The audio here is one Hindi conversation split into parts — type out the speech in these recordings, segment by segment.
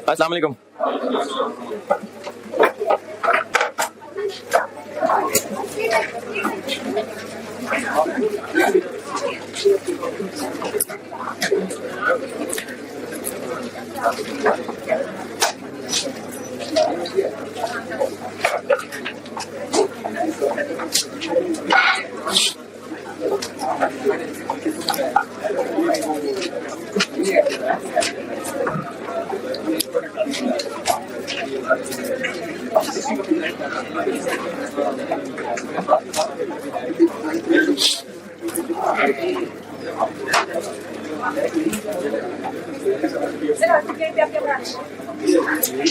अस्सलाम वालेकुम।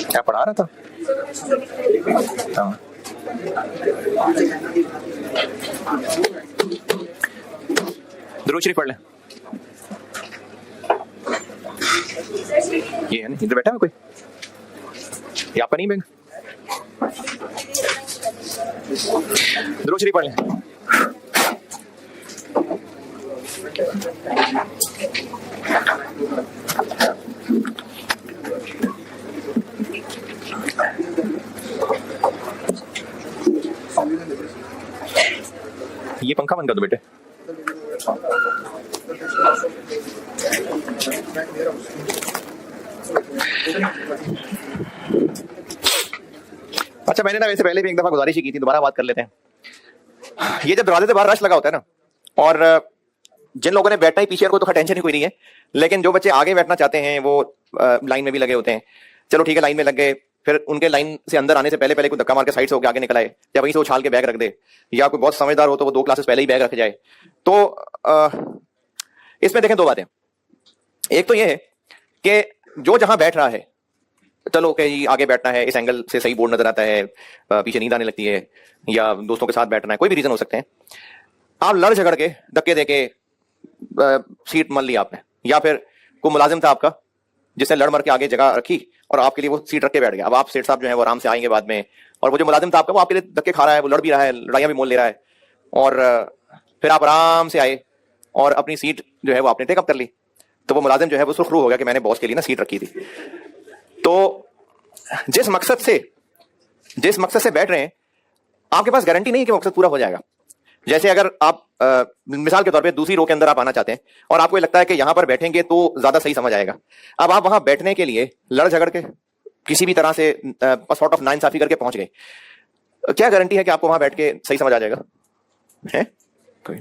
क्या पढ़ा रहा था? हाँ। दुरूद शरीफ पढ़ ले। ये है ना, इधर बैठा है कोई? ये आपका नहीं बैग? दुरूद शरीफ पढ़ ले। ये पंखा बंद कर दो बेटे। अच्छा, मैंने ना वैसे पहले भी एक दफा गुजारिश ही की थी, दोबारा बात कर लेते हैं। ये जब दरवाजे से बाहर रश लगा होता है ना, और जिन लोगों ने बैठना ही पीछे, को तो टेंशन ही कोई नहीं है, लेकिन जो बच्चे आगे बैठना चाहते हैं वो लाइन में भी लगे होते हैं। चलो ठीक है, लाइन में लग गए, फिर उनके लाइन से अंदर आने से पहले पहले कोई धक्का मार के साइड से होकर आगे निकल आए, या वहीं से उछाल के बैग रख दे, या कोई बहुत समझदार हो तो वो 2 क्लासेस पहले ही बैग रख जाए। तो इसमें देखें 2 बातें। एक तो ये है कि जो जहां बैठ रहा है, चलो कि जी आगे बैठना है, इस एंगल से सही बोर्ड नजर आता है, पीछे नींद आने लगती है, या दोस्तों के साथ बैठना है, कोई भी रीजन हो सकते हैं। आप लड़ झगड़ के धक्के दे के सीट मल ली आपने, या फिर कोई मुलाजिम था आपका जिसने लड़ मर के आगे जगह रखी और आपके लिए वो सीट रख के बैठ गया। अब आप सेठ साहब जो है वो आराम से आएंगे बाद में, और वो जो मुलाजिम था आपका वो आपके लिए धक्के खा रहा है, वो लड़ भी रहा है, लड़ाइयां भी मोल ले रहा है, और फिर आप आराम से आए और अपनी सीट जो है वो आपने टेकअप कर ली। तो वो मुलाजिम जो है वो सुरखरू हो गया कि मैंने बॉस के लिए ना सीट रखी थी। तो जिस मकसद से बैठ रहे हैं, आपके पास गारंटी नहीं है कि मकसद पूरा हो जाएगा। जैसे अगर आप मिसाल के तौर पे दूसरी रो के अंदर आप आना चाहते हैं और आपको लगता है कि यहां पर बैठेंगे तो ज्यादा सही समझ आएगा, अब आप वहां बैठने के लिए लड़ झगड़ के किसी भी तरह से सॉर्ट ऑफ नाइंसाफी करके पहुंच गए, क्या गारंटी है कि आपको वहां बैठ के सही समझ आ जाएगा? है कोई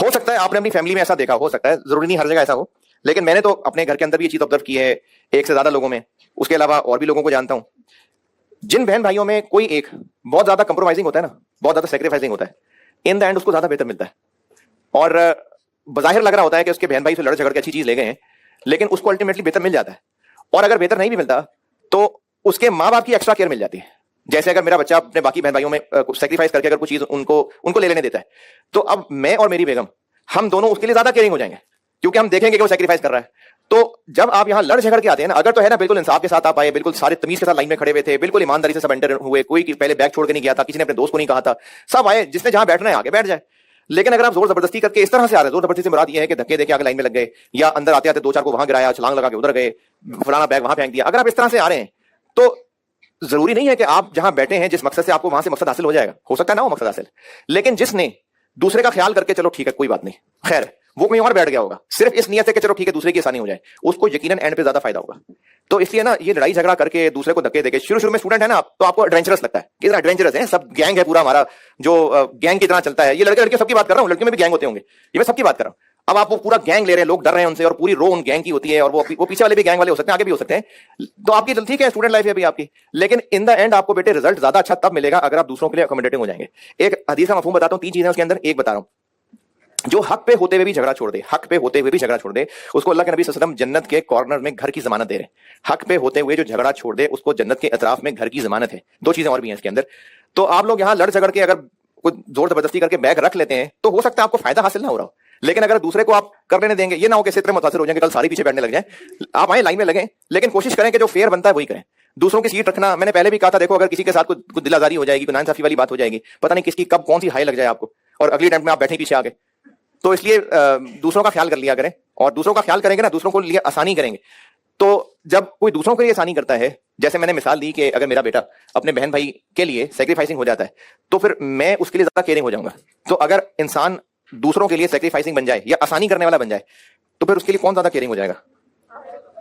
हो सकता है आपने अपनी फैमिली में ऐसा देखा, हो सकता है, जरूरी नहीं हर जगह ऐसा हो, लेकिन मैंने तो अपने घर के अंदर भी ये चीज ऑब्जर्व की है, एक से ज्यादा लोगों में, उसके अलावा और भी लोगों को जानता हूं। जिन बहन भाइयों में कोई एक बहुत ज्यादा कंप्रोमाइजिंग होता है ना, बहुत ज्यादा सेक्रीफाइसिंग होता है, इन द एंड उसको ज्यादा बेहतर मिलता है। और बज़ाहिर लग रहा होता है कि उसके बहन भाई से लड़ झगड़ के अच्छी चीज ले गए हैं, लेकिन उसको अल्टीमेटली बेहतर मिल जाता है। और अगर बेहतर नहीं भी मिलता तो उसके माँ बाप की एक्स्ट्रा केयर मिल जाती है। जैसे अगर मेरा बच्चा अपने बाकी बहन भाइयों में सेक्रीफाइस करके अगर कुछ चीज उनको ले लेने देता है, तो अब मैं और मेरी बेगम, हम दोनों उसके लिए ज्यादा केयरिंग हो जाएंगे, क्योंकि हम देखेंगे कि वो सेक्रीफाइस कर रहा है। तो जब आप यहाँ लड़ झगड़ के आते हैं ना, अगर तो है ना बिल्कुल इंसाफ के साथ आप आए, बिल्कुल सारे तमीज के साथ लाइन में खड़े हुए थे, बिल्कुल ईमानदारी से सब एंटर हुए, कोई पहले बैग छोड़ के नहीं गया था, किसी ने अपने दोस्त को नहीं कहा था, सब आए, जिसने जहां बैठना है आगे बैठ जाए। लेकिन अगर आप जोर जबरदस्ती करके इस तरह से आ रहे हैं, जोर जबरदस्ती से मुराद ये है कि धक्के देके आगे लाइन में लग गए, या अंदर आते आते 2-4 को वहां गिराया, छलांग लगा के उधर गए, फलाना बैग वहां फेंक दिया, अगर आप इस तरह से आ रहे हैं तो जरूरी नहीं है कि आप जहां बैठे हैं जिस मकसद से, आपको वहां से मकसद हासिल हो जाएगा। हो सकता है ना वो मकसद हासिल, लेकिन जिसने दूसरे का ख्याल करके चलो ठीक है कोई बात नहीं, खैर वो कहीं और बैठ गया होगा, सिर्फ इस नियत से कि चलो ठीक है दूसरे की आसानी हो जाए, उसको यकीनन एंड पे ज्यादा फायदा होगा। तो इसलिए ना ये लड़ाई झगड़ा करके दूसरे को धक्के देके, शुरू में स्टूडेंट है ना तो आपको एडवेंचरस लगता है, कितना एडवेंचरस है, सब गैंग है पूरा हमारा, जो गैंग की तरह चलता है। ये लड़के लड़के सबकी बात कर रहा हूँ, लड़कियों में भी गैंग होते होंगे, ये मैं सबकी बात कर रहा हूँ। अब आप वो पूरा गैंग ले रहे हैं, लोग डर रहे हैं उनसे, और पूरी रो उन गैंग की होती है, और वो पीछे वाले भी गैंग वाले हो सकते हैं, आगे भी हो सकते हैं। तो आपकी ठीक है स्टूडेंट लाइफ है अभी आपकी, लेकिन इन द एंड आपको बेटे रिजल्ट ज्यादा अच्छा तब मिलेगा अगर आप दूसरों के लिए अकोमोडेटिंग हो जाएंगे। एक हदीस का मफहूम बताता हूँ, 3 चीजें उसके अंदर, एक बता रहा हूँ, जो हक पे होते हुए भी झगड़ा छोड़ दे, हक पे होते हुए भी झगड़ा छोड़ दे, उसको अल्लाह के नबी सल्लल्लाहु अलैहि वसल्लम जन्नत के कॉर्नर में घर की जमानत दे रहे हैं। हक पे होते हुए जो झगड़ा छोड़ दे उसको जन्नत के अतराफ में घर की जमानत है। 2 चीजें और भी हैं इसके अंदर। तो आप लोग यहाँ लड़ झगड़ के अगर कुछ जोर जबरदस्ती करके बैग रख लेते हैं तो हो सकता है आपको फायदा हासिल ना हो रहा हो, लेकिन अगर दूसरे को आप कर लेने देंगे, ये ना हो कि इतने मुतासिर हो जाएंगे कल सारी पीछे बैठने लग जाए। आप आए लाइन में लगे, लेकिन कोशिश करें कि जो फेयर बनता है वही करें। दूसरों की सीट रखना, मैंने पहले भी कहा था, देखो अगर किसी के साथ कुछ दिलाजारी हो जाएगी, नाइंसाफी वाली बात हो जाएगी, पता नहीं किसकी कब कौन सी हाई लग जाए आपको, और अगली टाइम में आप बैठे पीछे आ गए। तो इसलिए दूसरों का ख्याल कर लिया करें, और दूसरों का ख्याल करेंगे ना, दूसरों को लिए आसानी करेंगे, तो जब कोई दूसरों के लिए आसानी करता है, जैसे मैंने मिसाल दी कि अगर मेरा बेटा अपने बहन भाई के लिए सेक्रीफाइसिंग हो जाता है तो फिर मैं उसके लिए ज्यादा केयरिंग हो जाऊंगा। तो अगर इंसान दूसरों के लिए सेक्रीफाइसिंग बन जाए या आसानी करने वाला बन जाए तो फिर उसके लिए कौन ज्यादा केयरिंग हो जाएगा?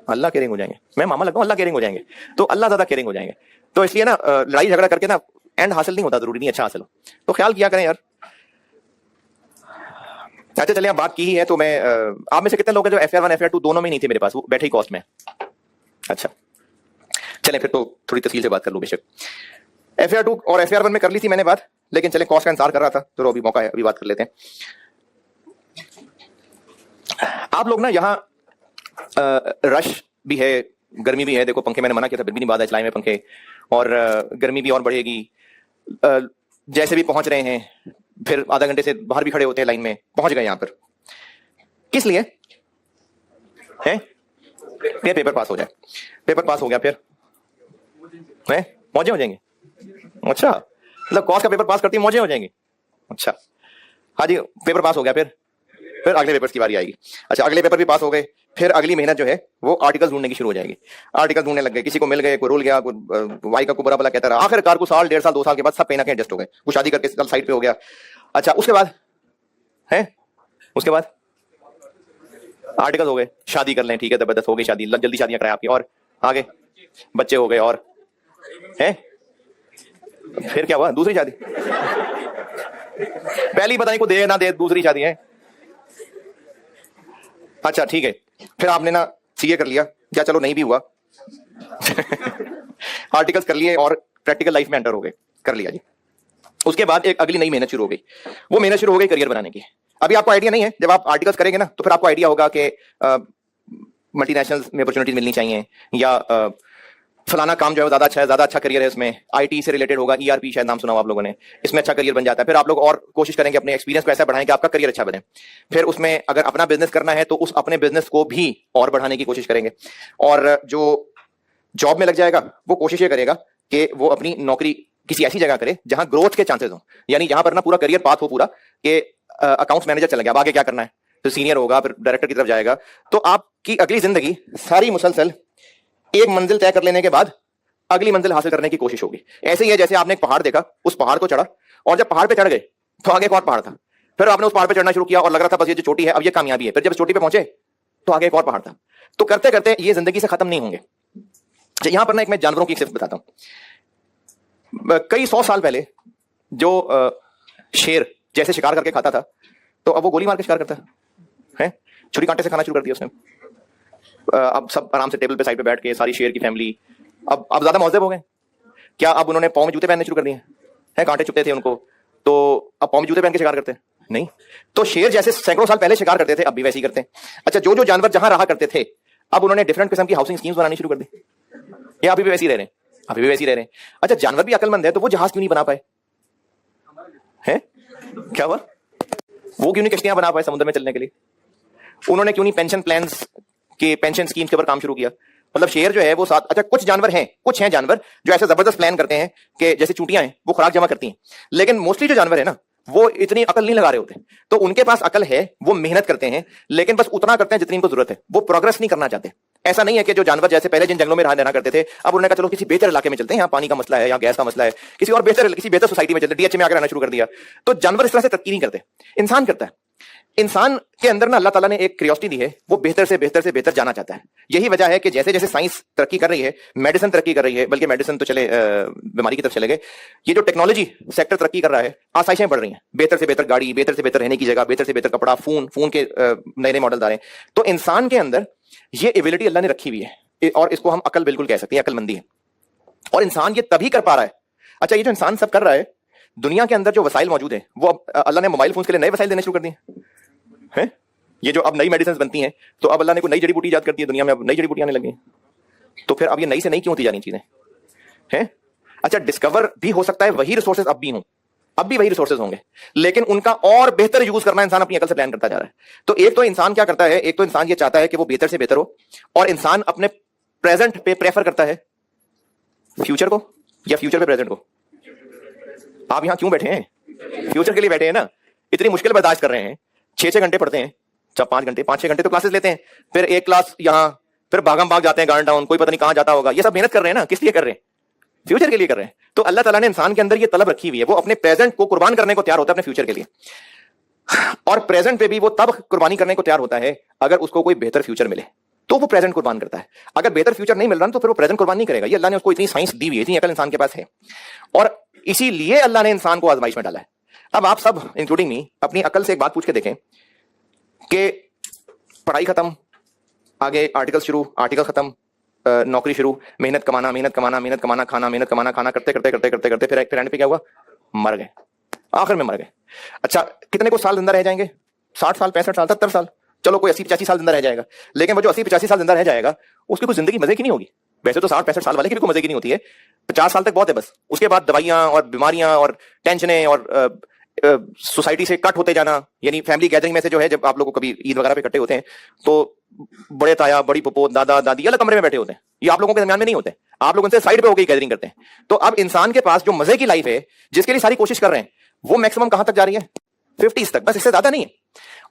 अल्लाह केयरिंग हो जाएंगे। मैं मामा लगता हूं, अल्लाह केयरिंग हो जाएंगे, तो अल्लाह ज्यादा केयरिंग हो जाएंगे। तो इसलिए ना लड़ाई झगड़ा करके ना एंड हासिल नहीं होता, जरूरी नहीं अच्छा हासिल हो, तो ख्याल किया करें यार। अच्छा चलिए, आप बात की ही है तो मैं आप में से कितने लोग हैं जो FR1 FR2 दोनों में नहीं थे मेरे पास, वो बैठे ही कॉस्ट में? अच्छा चलें फिर तो थोड़ी तफसील से बात कर लूं। बेशक FR2 और FR1 में कर ली थी मैंने बात, लेकिन चलें कॉस्ट का इंतजार कर रहा था तो अभी मौका है, अभी बात कर लेते हैं। आप लोग ना यहाँ रश भी है, गर्मी भी है, देखो पंखे मैंने मना किया था, फिर भी नहीं बात है चलाए में पंखे, और गर्मी भी और बढ़ेगी। जैसे भी पहुंच रहे हैं फिर आधा घंटे से बाहर भी खड़े होते हैं लाइन में, पहुंच गए यहां पर किस लिए हैं? पेपर पास हो जाए, पेपर पास हो गया फिर हैं मौजे हो जाएंगे। अच्छा मतलब कॉस्ट का पेपर पास करती मौजे हो जाएंगे। अच्छा हाँ जी, पेपर पास हो गया, फिर अगले पेपर्स की बारी आएगी। अच्छा अगले पेपर भी पास हो गए, फिर अगली मेहनत जो है वो आर्टिकल ढूंढने की शुरू हो जाएगी। आर्टिकल ढूंढने लग गए, किसी को मिल गए, कोई रुल गया, कोई वाई का को बुरा भला कहता रहा, आखिरकार को साल 1.5 साल 2 साल के बाद सब कहीं ना कहीं एडजस्ट हो गए, वो शादी करके साइड पे हो गया। अच्छा उसके बाद है, उसके बाद आर्टिकल हो गए, शादी कर लें, ठीक है जबरदस्त हो गई शादी, जल्दी शादियां कराएं आपकी, और आगे बच्चे हो गए, और है फिर क्या हुआ? दूसरी शादी। पहली पता नहीं को दे ना दे, दूसरी शादी है। अच्छा ठीक है, फिर आपने ना CA कर लिया, क्या चलो नहीं भी हुआ आर्टिकल्स कर लिए और प्रैक्टिकल लाइफ में एंटर हो गए, कर लिया जी। उसके बाद एक अगली नई मेहनत शुरू हो गई, वो मेहनत शुरू हो गई करियर बनाने की। अभी आपको आइडिया नहीं है, जब आप आर्टिकल्स करेंगे ना तो फिर आपको आइडिया होगा कि मल्टीनेशनल में अपॉर्चुनिटीज मिलनी चाहिए, या फलाना काम जो है ज्यादा अच्छा है, ज्यादा अच्छा करियर है इसमें, IT से रिलेटेड होगा, ERP शायद नाम सुना हो आप लोगों ने, इसमें अच्छा करियर बन जाता है। फिर आप लोग और कोशिश करेंगे अपने एक्सपीरियंस को ऐसा बढ़ाएं कि आपका करियर अच्छा बने। फिर उसमें अगर अपना बिजनेस करना है तो उस अपने बिजनेस को भी और बढ़ाने की कोशिश करेंगे, और जो जॉब में लग जाएगा वो कोशिश ये करेगा कि वो अपनी नौकरी किसी ऐसी जगह करे जहां ग्रोथ के चांसेस हो, यानी जहां पर ना पूरा करियर पाथ हो पूरा कि अकाउंट्स मैनेजर चला गया, अब आगे क्या करना है, तो सीनियर होगा, फिर डायरेक्टर की तरफ जाएगा। तो आपकी अगली जिंदगी सारी मुसलसल एक मंजिल तय कर लेने के बाद अगली मंजिल हासिल करने की कोशिश होगी। ऐसे ही है जैसे आपने एक पहाड़ देखा, उस पहाड़ को चढ़ा, और जब पहाड़ पे चढ़ गए तो आगे एक और पहाड़ था, फिर आपने उस पहाड़ पे चढ़ना शुरू किया और लग रहा था बस ये जो चोटी है अब ये कामयाबी है, फिर जब चोटी पे पहुंचे तो आगे एक और पहाड़ था। तो करते करते ये जिंदगी से खत्म नहीं होंगे। यहां पर ना एक मैं जानवरों की सिर्फ बताता हूं। कई 100 साल पहले जो शेर जैसे शिकार करके खाता था, तो अब वो गोली मार के शिकार करता है, छुरी कांटे से खाना शुरू कर दिया उसने। अब सब आराम से टेबल पे साइड पे बैठ के सारी शेर की फैमिली, अब ज्यादा मौजूद हो गए। क्या अब उन्होंने पाँव में जूते पहनने शुरू कर दिए हैं? कांटे चुभते थे उनको, तो अब पाँव में जूते पहन के शिकार करते हैं? नहीं। तो शेर जैसे सैकड़ों साल पहले शिकार करते थे अब भी वैसे ही करते हैं। अच्छा जो जो जानवर जहां रहा करते थे अब उन्होंने डिफरेंट किस्म की हाउसिंग स्कीम्स बनानी शुरू कर दी, या अभी भी वैसे ही रह रहे हैं? अभी भी वैसे ही रह रहे हैं। अच्छा जानवर भी अकलमंद है तो वो जहाज क्यों नहीं बना पाए? हैं क्या हुआ? वो क्यों नहीं कश्तियां बना पाए समुद्र में चलने के लिए? उन्होंने क्यों नहीं पेंशन प्लान्स के, पेंशन स्कीम्स के ऊपर काम शुरू किया? मतलब शेर जो है वो साथ, अच्छा कुछ जानवर हैं, कुछ हैं जानवर जो ऐसे जबरदस्त प्लान करते हैं कि जैसे चूंटियां हैं वो खुराक जमा करती हैं, लेकिन मोस्टली जो जानवर है ना वो इतनी अकल नहीं लगा रहे होते। तो उनके पास अकल है, वो मेहनत करते हैं, लेकिन बस उतना करते हैं जितनी इनको जरूरत है, वो प्रोग्रेस नहीं करना चाहते। ऐसा नहीं है कि जो जानवर जैसे पहले जिन जंगलों में रहना करते थे अब उन्होंने कहा चलो किसी बेहतर इलाके में चलते हैं, यहाँ पानी का मसला है, यहाँ गैस का मसला है, किसी और बेहतर, किसी बेहतर सोसाइटी में चलते, DH में आकर रहना शुरू कर दिया। तो जानवर इस तरह से तरक्की नहीं करते, इंसान करता है। इंसान के अंदर ना अल्लाह ताला ने एक क्यूरियोसिटी दी है, वो बेहतर से बेहतर से बेहतर जाना चाहता है। यही वजह है कि जैसे जैसे साइंस तरक्की कर रही है, मेडिसिन तरक्की कर रही है, बल्कि मेडिसिन तो चले बीमारी की तरफ चले गए, ये जो टेक्नोलॉजी सेक्टर तरक्की कर रहा है, आसाइशें बढ़ रही हैं, बेहतर से बेहतर गाड़ी, बेहतर से बेहतर रहने की जगह, बेहतर से बेहतर कपड़ा, फोन के नए नए मॉडल आ रहे हैं। तो इंसान के अंदर ये एबिलिटी अल्लाह ने रखी हुई है, और इसको हम अकल बिल्कुल कह सकते हैं, अकलमंदी है, और इंसान ये तभी कर पा रहा है। अच्छा ये जो इंसान सब कर रहा है, दुनिया के अंदर जो वसाइल मौजूद है वो अल्लाह ने मोबाइल फोन के लिए नए वसाइल देने शुरू कर दिए हैं। ये जो अब नई मेडिसिन बनती हैं, तो अब अल्लाह ने कोई नई जड़ी बूटी इजाद कर दी है, दुनिया में अब नई जड़ी बूटियां आने लगी हैं। तो फिर अब ये नई से नई क्यों होती जा रही चीजें हैं? अच्छा डिस्कवर भी हो सकता है वही रिसोर्सेज अब भी हों, अब भी वही रिसोर्सेज होंगे, लेकिन उनका और बेहतर यूज करना इंसान अपनी अकल से प्लान करता जा रहा है। तो एक तो इंसान क्या करता है, एक तो इंसान ये चाहता है कि वो बेहतर से बेहतर हो, और इंसान अपने प्रेजेंट पे प्रेफर करता है फ्यूचर को या फ्यूचर पे प्रेजेंट को। आप यहां क्यों बैठे हैं? फ्यूचर के लिए बैठे हैं ना। इतनी मुश्किल बर्दाश्त कर रहे हैं, 6-6 घंटे पढ़ते हैं, 5 घंटे 5-6 घंटे तो क्लासेस लेते हैं, फिर एक क्लास यहाँ फिर भागम भाग जाते हैं गार्डन टाउन, कोई पता नहीं कहां जाता होगा। ये सब मेहनत कर रहे हैं ना, किस लिए कर रहे हैं? फ्यूचर के लिए कर रहे हैं। तो अल्लाह ताला ने इंसान के अंदर ये तलब रखी हुई है, वो अपने प्रेजेंट को कुर्बान करने को तैयार होता है अपने फ्यूचर के लिए। और प्रेजेंट पे भी वो तब कुर्बानी करने को तैयार होता है अगर उसको कोई बेहतर फ्यूचर मिले, तो वो प्रेजेंट कुर्बान करता है। अगर बेहतर फ्यूचर नहीं मिल रहा तो फिर वो प्रेजेंट कुर्बान नहीं करेगा। ये अल्लाह ने उसको इतनी साइंस दी हुई है, इतनी अकल इंसान के पास है, और इसीलिए अल्लाह ने इंसान को आजमाइश में डाला है। अब आप सब इंक्लूडिंग मी अपनी अकल से एक बात पूछ के देखें कि पढ़ाई खत्म, आगे आर्टिकल शुरू, आर्टिकल खत्म, नौकरी शुरू, मेहनत कमाना, मेहनत कमाना, मेहनत कमाना, खाना, मेहनत कमाना, खाना, करते करते करते करते करते फिर एंड पे क्या हुआ? मर गए, आखिर में मर गए। अच्छा, कितने को साल जिंदा रह जाएंगे? 60 साल, 65 साल, 70 साल, चलो कोई 80-85 साल जिंदा रह जाएगा। लेकिन वो जो 80-85 साल जिंदा रह जाएगा उसकी कोई जिंदगी मजे की नहीं होगी। वैसे तो 60-65 साल वाले की भी कोई मजे की नहीं होती है, 50 साल तक बहुत है बस। उसके बाद दवाइयां और बीमारियां और टेंशनें और सोसाइटी से कट होते जाना, यानी फैमिली गैदरिंग में से जो है, जब आप लोग कभी ईद वगैरह पे इकट्ठे होते हैं तो बड़े ताया, बड़ी पपो, दादा दादी अलग कमरे में बैठे होते हैं, ये आप लोगों के दरमियान में नहीं होते। आप लोग उनसे साइड पे होकर गैदरिंग करते हैं। तो अब इंसान के पास जो मजे की लाइफ है, जिसके लिए सारी कोशिश कर रहे हैं, वो मैक्सिमम कहां तक जा रही है? 50s तक, बस, इससे ज्यादा नहीं है।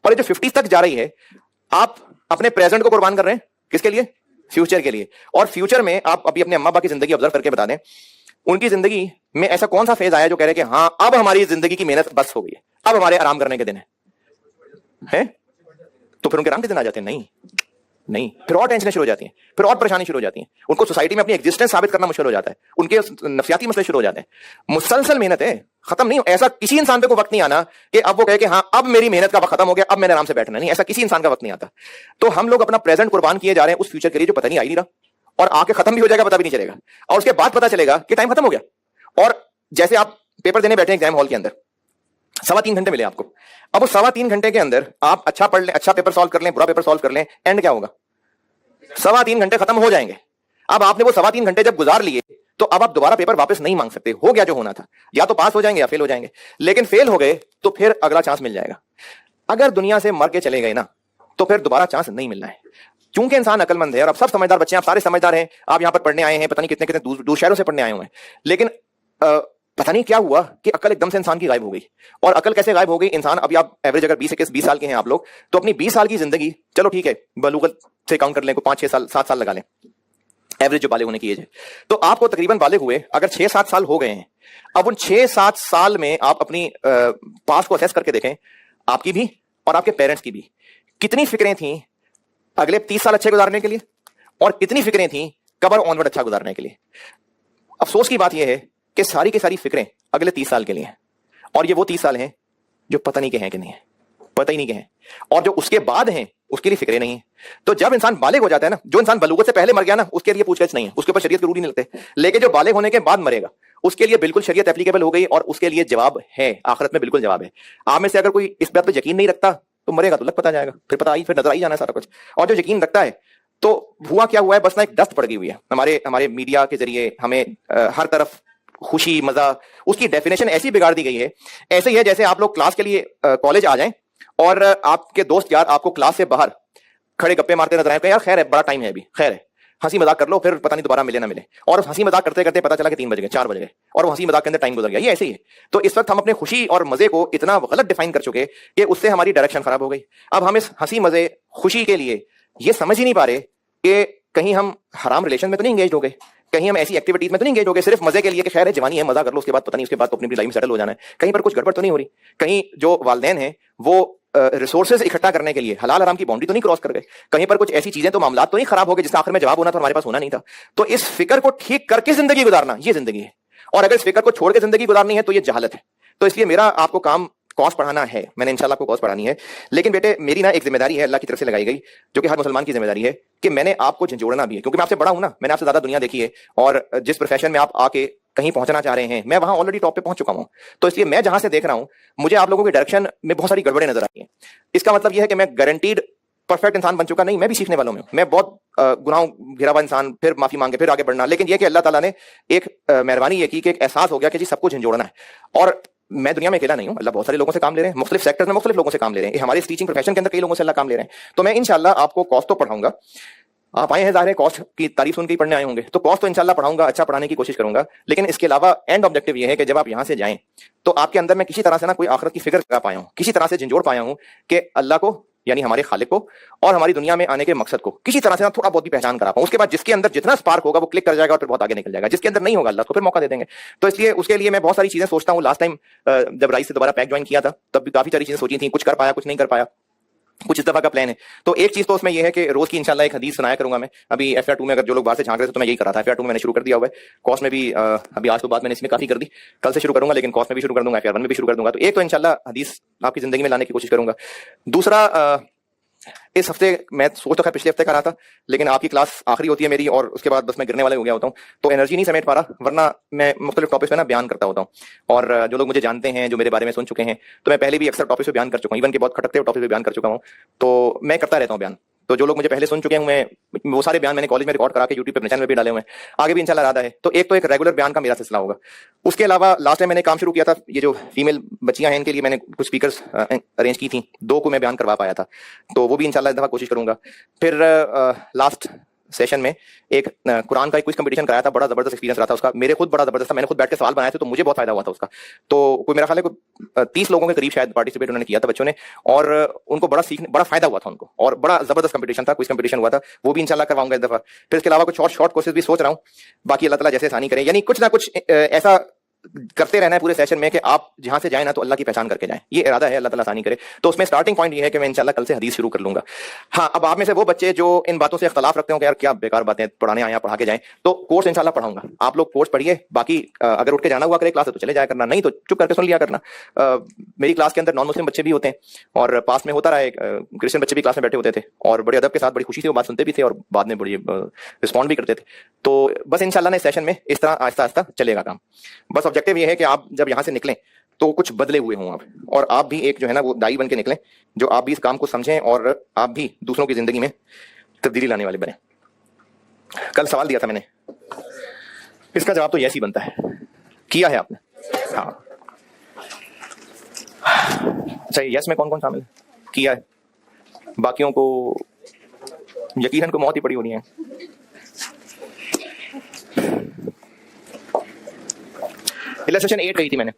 और ये जो 50s तक जा रही है, आप अपने प्रेजेंट को कुर्बान कर रहे हैं, किसके लिए? फ्यूचर के लिए। और फ्यूचर में आप अभी अपने अम्मा बाबा की जिंदगी ऑब्जर्व करके बता दें, उनकी जिंदगी में ऐसा कौन सा फेज आया जो कह रहे कि हाँ अब हमारी जिंदगी की मेहनत बस हो गई है, अब हमारे आराम करने के दिन है? तो फिर उनके आराम के दिन आ जाते हैं? नहीं नहीं, फिर और टेंशन शुरू हो जाती हैं, फिर और परेशानी शुरू हो जाती है। उनको सोसाइटी में अपनी एग्जिस्टेंस साबित करना मुश्किल हो जाता है, उनके नफसियाती मसले शुरू हो जाते हैं। मुसलसल मेहनत है, खत्म नहीं। ऐसा किसी इंसान पे को वक्त नहीं आना कि अब वो कहे कि हाँ अब मेरी मेहनत का वक्त खत्म हो गया, अब मैंने आराम से बैठना। नहीं, ऐसा किसी इंसान का वक्त नहीं आता। तो हम लोग अपना प्रेजेंट कुर्बान किए जा रहे हैं उस फ्यूचर के लिए जो पता नहीं आ ही नहीं रहा, और आके खत्म भी हो जाएगा, पता भी नहीं चलेगा, और उसके बाद पता चलेगा कि टाइम खत्म हो गया। और जैसे आप पेपर देने बैठे एग्जाम हॉल के अंदर, 3.25 घंटे मिले आपको। अब वो 3.25 घंटे के अंदर आप अच्छा पढ़ लें, अच्छा पेपर सॉल्व कर लें, बुरा पेपर सॉल्व कर लें, एंड क्या होगा? 3.25 घंटे खत्म हो जाएंगे। अब आपने वो 3.25 घंटे जब गुजार लिए, तो अब आप दोबारा पेपर वापस नहीं मांग सकते। हो गया जो होना था, या तो पास हो जाएंगे या फेल हो जाएंगे। लेकिन फेल हो गए तो फिर अगला चांस मिल जाएगा। अगर दुनिया से मर के चले गए ना, तो फिर दोबारा चांस नहीं मिलना है। क्योंकि इंसान अकलमंद है और आप सब समझदार बच्चे हैं, आप सारे समझदार हैं। आप यहां पर पढ़ने आए हैं, पता नहीं कितने कितने दूर शहरों से पढ़ने आए हुए हैं, लेकिन पता नहीं क्या हुआ कि अकल एकदम से इंसान की गायब हो गई। और अकल कैसे गायब हो गई? इंसान, अभी आप एवरेज अगर 20-21-20 साल के हैं आप लोग, तो अपनी 20 साल की जिंदगी, चलो ठीक है बलूगत से काउंट कर लें, 5-6 साल 7 साल लगा लें, एवरेज जो बालिग होने की एज है, तो आपको तकरीबन बालिग हुए अगर 6-7 साल हो गए हैं। अब उन 6-7 साल में आप अपनी पास्ट को असेस करके देखें, आपकी भी और आपके पेरेंट्स की भी, कितनी फिक्रें थी अगले 30 साल अच्छे गुजारने के लिए, और कितनी फिक्रें थी कबर ऑनवर्ड अच्छा गुजारने के लिए। अफसोस की बात यह है कि सारी की सारी फिक्रें अगले 30 साल के लिए हैं, और ये वो 30 साल हैं जो पता नहीं के हैं कि नहीं है, पता ही नहीं के हैं। और जो उसके बाद हैं उसके लिए फिक्रें नहीं है। तो जब इंसान बालिग हो जाता है ना, जो इंसान बलूगत से पहले मर गया ना, उसके लिए पूछताछ नहीं है, उसके ऊपर शरीयत के रूल नहीं लगते। लेकिन जो बालिग होने के बाद मरेगा, उसके लिए बिल्कुल शरीयत एप्लीकेबल हो गई, और उसके लिए जवाब है, आखिरत में बिल्कुल जवाब है। आप में से अगर कोई इस बात पर यकीन नहीं रखता तो मरेगा तो लग पता जाएगा, फिर पता आई, फिर नजर आई जाना सारा कुछ। और जो यकीन रखता है, तो हुआ क्या हुआ है, बस ना एक डस्ट पड़ गई हुई है हमारे मीडिया के जरिए। हमें हर तरफ खुशी, मजा, उसकी डेफिनेशन ऐसी बिगाड़ दी गई है। ऐसे ही है जैसे आप लोग क्लास के लिए कॉलेज आ जाएं और आपके दोस्त यार आपको क्लास से बाहर खड़े गप्पे मारते नजर आए, यार खैर है, बड़ा टाइम है अभी, खैर है, हंसी मजाक कर लो, फिर पता नहीं दोबारा मिले ना मिले। और हंसी मजाक करते करते पता चला कि 3 बज गए, 4 बज गए, और वो हंसी मजाक के अंदर टाइम गुजर गया। ये ऐसे ही है। तो इस वक्त हम अपने खुशी और मजे को इतना गलत डिफाइन कर चुके कि उससे हमारी डायरेक्शन खराब हो गई। अब हम इस हंसी मजे खुशी के लिए ये समझ ही नहीं पा रहे कि कहीं हम हराम रिलेशन में तो नहीं एंगेज हो गए, कहीं हम ऐसी एक्टिविटीज में तो नहीं एंगेज हो गए सिर्फ मजे के लिए कि खैर है, जवानी है, मजा कर लो, उसके बाद पता नहीं, उसके बाद तो अपनी लाइफ में सेटल हो जाना है। कहीं पर कुछ गड़बड़ तो नहीं हो रही? कहीं जो वालिदैन हैं वो रिसोर्सेज इकट्ठा करने के लिए हलाल हराम की बाउंड्री तो नहीं क्रॉस कर गए? कहीं पर कुछ ऐसी चीजें तो मामला तो नहीं खराब हो गए जिसका आखिर में जवाब होना तो हमारे पास होना नहीं था? तो इस फिक्र को ठीक करके जिंदगी गुजारना, ये जिंदगी है। और अगर इस फिक्र को छोड़ के जिंदगी गुजारनी है तो ये जहालत है। तो इसलिए मेरा आपको काम कॉस पढ़ाना है, मैंने इंशाल्लाह आपको कॉस पढ़ानी है। लेकिन बेटे मेरी ना एक जिम्मेदारी है अल्लाह की तरफ से लगाई गई, जो कि हर मुसलमान की जिम्मेदारी है, कि मैंने आपको झंझोड़ना भी है। क्योंकि मैं आपसे बड़ा हूं ना, मैंने आपसे ज्यादा दुनिया देखी है, और जिस प्रोफेशन में आप आके कहीं पहुंचना चाह रहे हैं, मैं वहां ऑलरेडी टॉप पे पहुंच चुका हूं। तो इसलिए मैं जहां से देख रहा हूं, मुझे आप लोगों की डायरेक्शन में बहुत सारी गड़बड़ें नजर आती हैं। इसका मतलब यह है कि मैं गारंटीड परफेक्ट इंसान बन चुका नहीं, मैं भी सीखने वालों में हूं। मैं बहुत गुनाहों घिरा हुआ इंसान, फिर माफी मांगे, फिर आगे बढ़ना। लेकिन यह कि अल्लाह ताला ने एक मेहरबानी ये की कि एक एहसास हो गया कि जी सबको झंझोड़ना है। और मैं दुनिया में अकेला नहीं हूं, अल्लाह बहुत सारे लोगों से काम ले रहे हैं, मुख्तलिफ सेक्टर में मुख्तलिफ लोगों से काम ले रहे हैं। हमारे टीचिंग प्रोफेशन के अंदर कई लोगों से अल्लाह काम ले रहे हैं। तो मैं इंशाल्लाह आपको कॉस्ट तो पढ़ाऊंगा। आप आए हैं ज़ाहिर है कॉस्ट की तारीफ सुन के ही पढ़ने आए होंगे, तो कॉस्ट तो इंशाल्लाह पढ़ाऊंगा, अच्छा पढ़ाने की कोशिश करूंगा। लेकिन इसके अलावा एंड ऑब्जेक्टिव ये है कि जब आप यहां से जाएं तो आपके अंदर मैं किसी तरह से ना कोई आखिरत की फिक्र कर पाया हूं, किसी तरह से झंझोड़ पाया हूं कि अल्लाह को यानी हमारे खालिक को और हमारी दुनिया में आने के मकसद को किसी तरह से थोड़ा बहुत भी पहचान करा पाऊं। उसके बाद जिसके अंदर जितना स्पार्क होगा वो क्लिक कर जाएगा और फिर बहुत आगे निकल जाएगा। जिसके अंदर नहीं होगा अल्लाह को फिर मौका दे देंगे। तो इसलिए उसके लिए मैं बहुत सारी चीजें सोचता हूँ। लास्ट टाइम जब राइस से दोबारा पैक ज्वाइन किया था तब भी काफी सारी चीजें सोची थी, कुछ कर पाया कुछ नहीं कर पाया, कुछ इस दफा का प्लान है। तो एक चीज तो उसमें यह है कि रोज की इंशाल्लाह एक हदीस सुनाया करूंगा मैं। अभी FR2 में अगर जो लोग बाहर से झांक रहे थे तो मैं यही कर रहा था। FR2 में मैंने शुरू कर दिया हुआ है। कॉस्ट में भी अभी आज तो बात मैंने इसमें काफी कर दी, कल से शुरू करूंगा, लेकिन कॉस्ट में भी शुरू कर दूंगा, FR1 में भी शुरू कर दूंगा। तो एक तो इंशाल्लाह हदीस आपकी जिंदगी में लाने की कोशिश करूंगा। दूसरा इस हफ्ते मैं सोच तो खैर पिछले हफ्ते कर रहा था, लेकिन आपकी क्लास आखिरी होती है मेरी और उसके बाद बस मैं गिरने वाला हो गया होता हूँ, तो एनर्जी नहीं समेट पा रहा, वरना मैं मुख्तलिफ टॉपिक्स पे ना बयान करता होता हूँ। और जो लोग मुझे जानते हैं, जो मेरे बारे में सुन चुके हैं, तो मैं पहले भी अक्सर टॉपिक्स पे बयान कर चुका हूँ, इवन के बहुत खटकते हुए टॉपिक्स पे बयान कर चुका हूँ। तो मैं करता रहता हूँ बयान। तो जो लोग मुझे पहले सुन चुके हैं, मैं वो सारे बयान मैंने कॉलेज में रिकॉर्ड करा के यूट्यूब पे चैनल पे भी डाले हुए हैं, आगे भी इंशाल्लाह इरादा है। तो एक तो एक रेगुलर बयान का मेरा सिलसिला होगा। उसके अलावा लास्ट टाइम मैंने काम शुरू किया था, ये जो फीमेल बच्चियां हैं इनके लिए मैंने कुछ स्पीकर्स अरेंज की थी, 2 को मैं बयान करवा पाया था, तो वो भी इंशाल्लाह इस दफा कोशिश करूंगा। फिर लास्ट सेशन में एक कुरान का एक क्विज कंपटीशन कराया था, बड़ा जबरदस्त एक्सपीरियंस रहा था उसका, मेरे खुद बड़ा जबरदस्त था, मैंने खुद बैठ के सवाल बनाए थे, तो मुझे बहुत फायदा हुआ था उसका। तो कोई मेरा ख्याल है कोई 30 लोगों के करीब शायद पार्टिसिपेट उन्होंने किया था बच्चों ने, और उनको बड़ा फायदा हुआ था उनको, और बड़ा जबरदस्त कंपटीशन था, क्विज कंपटीशन हुआ था, वो भी इंशाल्लाह करवाऊंगा इस दफा। फिर इसके अलावा कुछ शॉर्ट कोर्सेज भी सोच रहा हूँ, बाकी अल्लाह ताला जैसे आसानी करें, यानी कुछ ना कुछ ऐसा करते रहना है पूरे सेशन में कि आप जहां से जाए ना तो अल्लाह की पहचान करके जाएं, ये इरादा है, अल्लाह ताला आसानी करे। तो उसमें स्टार्टिंग पॉइंट ये है कि मैं इंशाल्लाह कल से हदीस शुरू कर लूंगा। हाँ, अब आप में से वो बच्चे जो इन बातों से इख्तलाफ रखते हो कि यार क्या बेकार बातें पढ़ाने आए पढ़ा के जाएं, तो कोर्स इंशाल्लाह पढ़ाऊंगा, आप लोग कोर्स पढ़िए, बाकी अगर उठ के जाना हुआ करे क्लास तो चले जाया करना, नहीं तो चुप करके सुन लिया करना। मेरी क्लास के अंदर नॉन मुस्लिम बच्चे भी होते हैं, और पास में होता रहा क्रिश्चियन बच्चे भी क्लास में बैठे होते थे, और बड़े अदब के साथ बड़ी खुशी से वो बात सुनते भी थे और बाद में बड़ी रिस्पॉन्ड भी करते थे। तो बस इंशाल्लाह ने सेशन में इस तरह आहिस्ता आहिस्ता चलेगा काम। बस ऑब्जेक्टिव ये है कि आप जब यहां से निकलें तो कुछ बदले हुए हों आप, और आप भी एक जो है ना वो दाई बन के निकलें, जो आप भी इस काम को समझें और आप भी दूसरों की जिंदगी में तब्दीली लाने वाले बने। कल सवाल दिया था मैंने, इसका जवाब तो यस ही बनता है, किया है आपने? हाँ, अच्छा, यस में कौन कौन शामिल है? किया है, बाकियों को यकीनन को मौत ही पड़ी होनी है। इलस्ट्रेशन 8 कही थी मैंने,